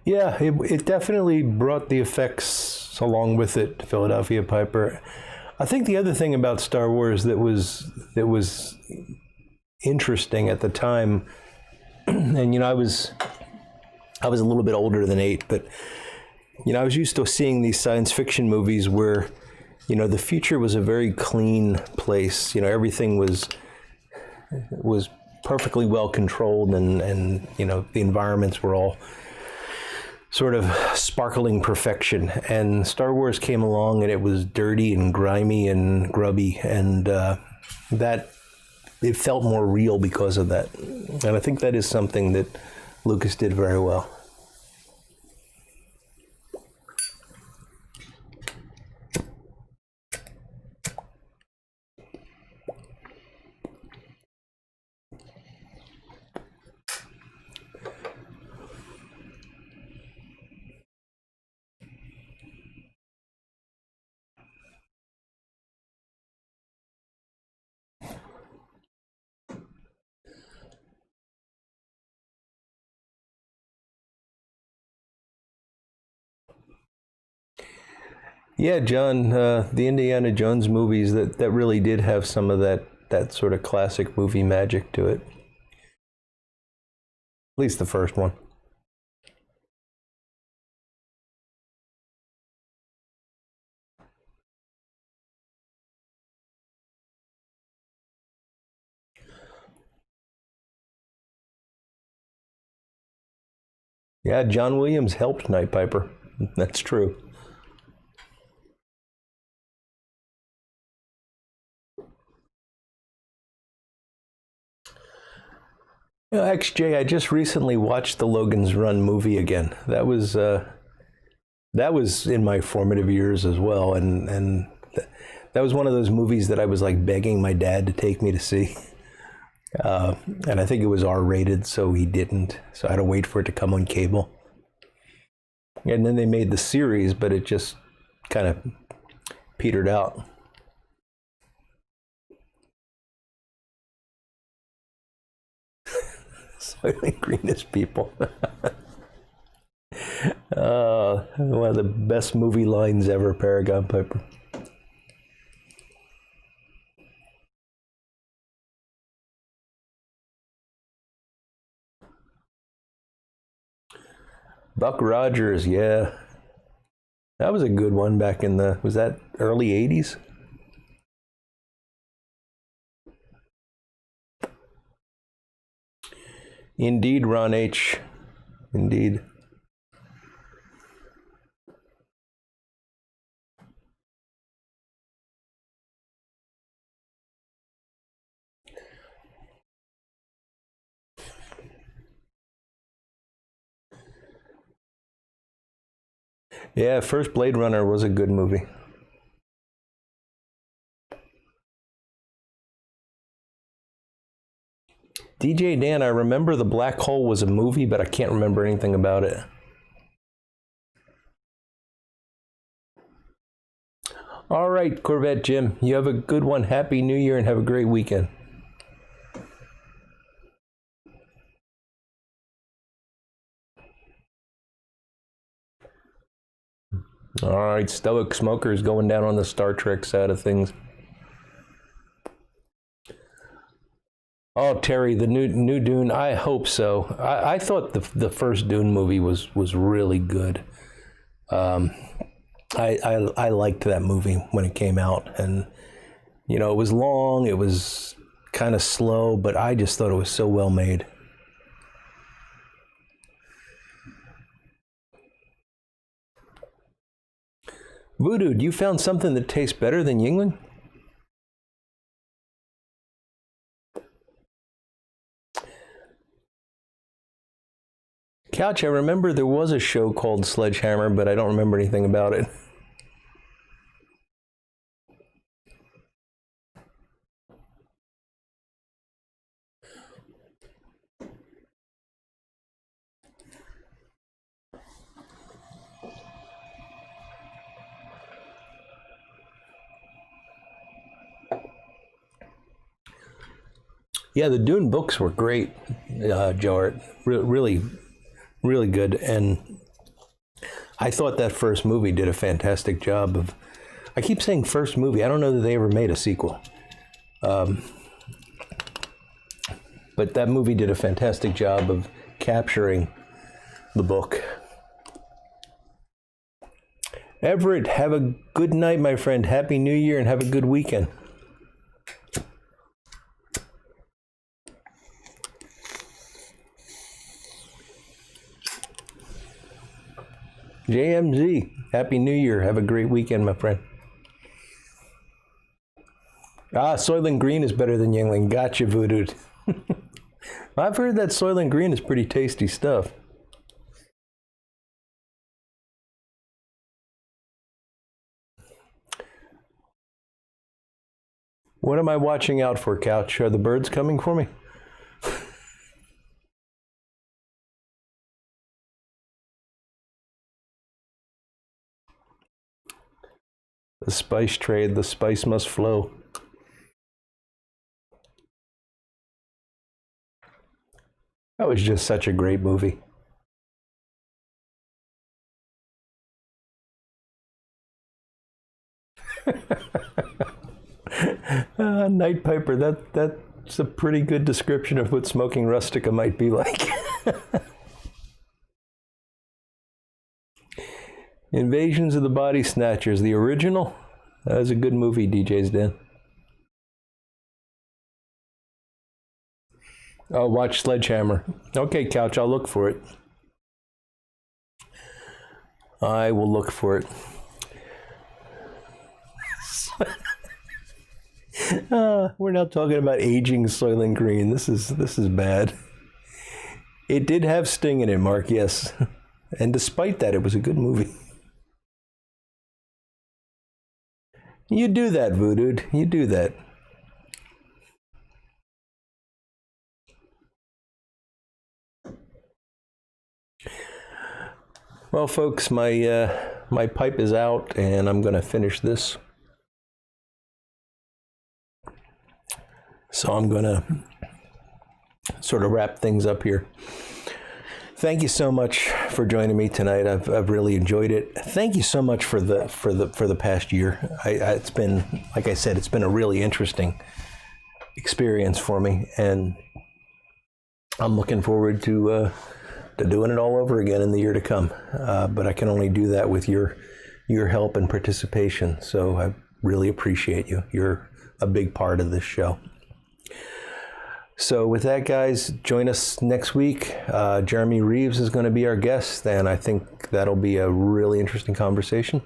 Yeah, it definitely brought the effects along with it, Philadelphia Piper. I think the other thing about Star Wars that was interesting at the time, and you know, I was a little bit older than 8, but you know, I was used to seeing these science fiction movies where, you know, the future was a very clean place. You know, everything was perfectly well controlled, and you know, the environments were all sort of sparkling perfection. And Star Wars came along and it was dirty and grimy and grubby, and that it felt more real because of that. And I think that is something that Lucas did very well. Yeah, John, the Indiana Jones movies that really did have some of that sort of classic movie magic to it. At least the first one. Yeah, John Williams helped Night Piper. That's true. You know, XJ, I just recently watched the Logan's Run movie again. That was in my formative years as well, and that was one of those movies that I was like begging my dad to take me to see. And I think it was R-rated, so he didn't. So I had to wait for it to come on cable. And then they made the series, but it just kind of petered out. Soylent Greenest people. One of the best movie lines ever, Paragon Piper. Buck Rogers, yeah. That was a good one back in was that early 80s? Indeed, Ron H. Indeed. Yeah, first Blade Runner was a good movie. DJ Dan, I remember The Black Hole was a movie, but I can't remember anything about it. All right, Corvette Jim, you have a good one. Happy New Year and have a great weekend. All right, Stoic Smokers going down on the Star Trek side of things. Oh, Terry, the new Dune. I hope so. I thought the first Dune movie was really good. Um, I liked that movie when it came out, and you know it was long, it was kind of slow, but I just thought it was so well made. Voodoo, you found something that tastes better than Yingling? Couch, I remember there was a show called Sledgehammer, but I don't remember anything about it. Yeah, the Dune books were great, Jart. Really, really good. And I thought that first movie did a fantastic job of. I keep saying first movie. I don't know that they ever made a sequel. But that movie did a fantastic job of capturing the book. Everett, have a good night, my friend. Happy New Year and have a good weekend. JMZ, Happy New Year. Have a great weekend, my friend. Soylent Green is better than Yingling. Gotcha, Voodoo. I've heard that Soylent Green is pretty tasty stuff. What am I watching out for, Couch? Are the birds coming for me? The spice trade, the spice must flow. That was just such a great movie. Night Piper, that's a pretty good description of what smoking rustica might be like. Invasions of the Body Snatchers, the original. That was a good movie, DJ's Den. Oh, watch Sledgehammer. Okay, Couch, I'll look for it. I will look for it. We're now talking about aging Soylent Green. This is bad. It did have Sting in it, Mark, yes. And despite that, it was a good movie. You do that, Voodoo. You do that. Well, folks, my pipe is out, and I'm going to finish this. So I'm going to sort of wrap things up here. Thank you so much for joining me tonight. I've really enjoyed it. Thank you so much for the past year. It's been, like I said, it's been a really interesting experience for me, and I'm looking forward to doing it all over again in the year to come. But I can only do that with your help and participation. So I really appreciate you. You're a big part of this show. So with that, guys, join us next week. Jeremy Reeves is going to be our guest, and I think that'll be a really interesting conversation.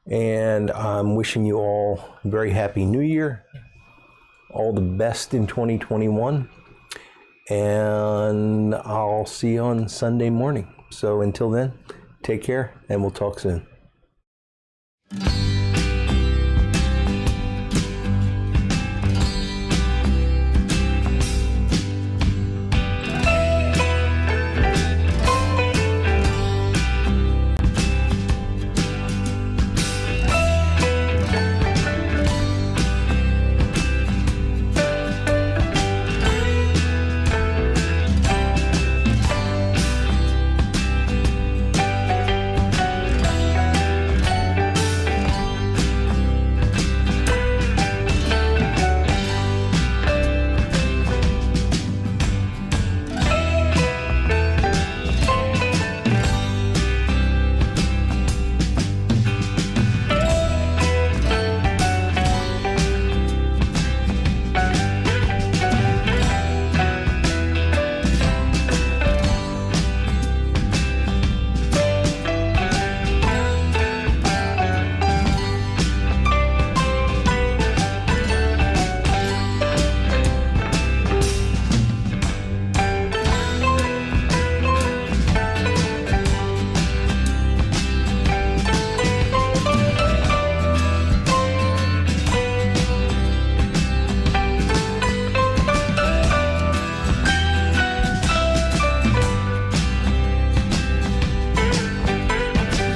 And I'm wishing you all a very happy New Year, all the best in 2021, and I'll see you on Sunday morning. So until then, take care, and we'll talk soon.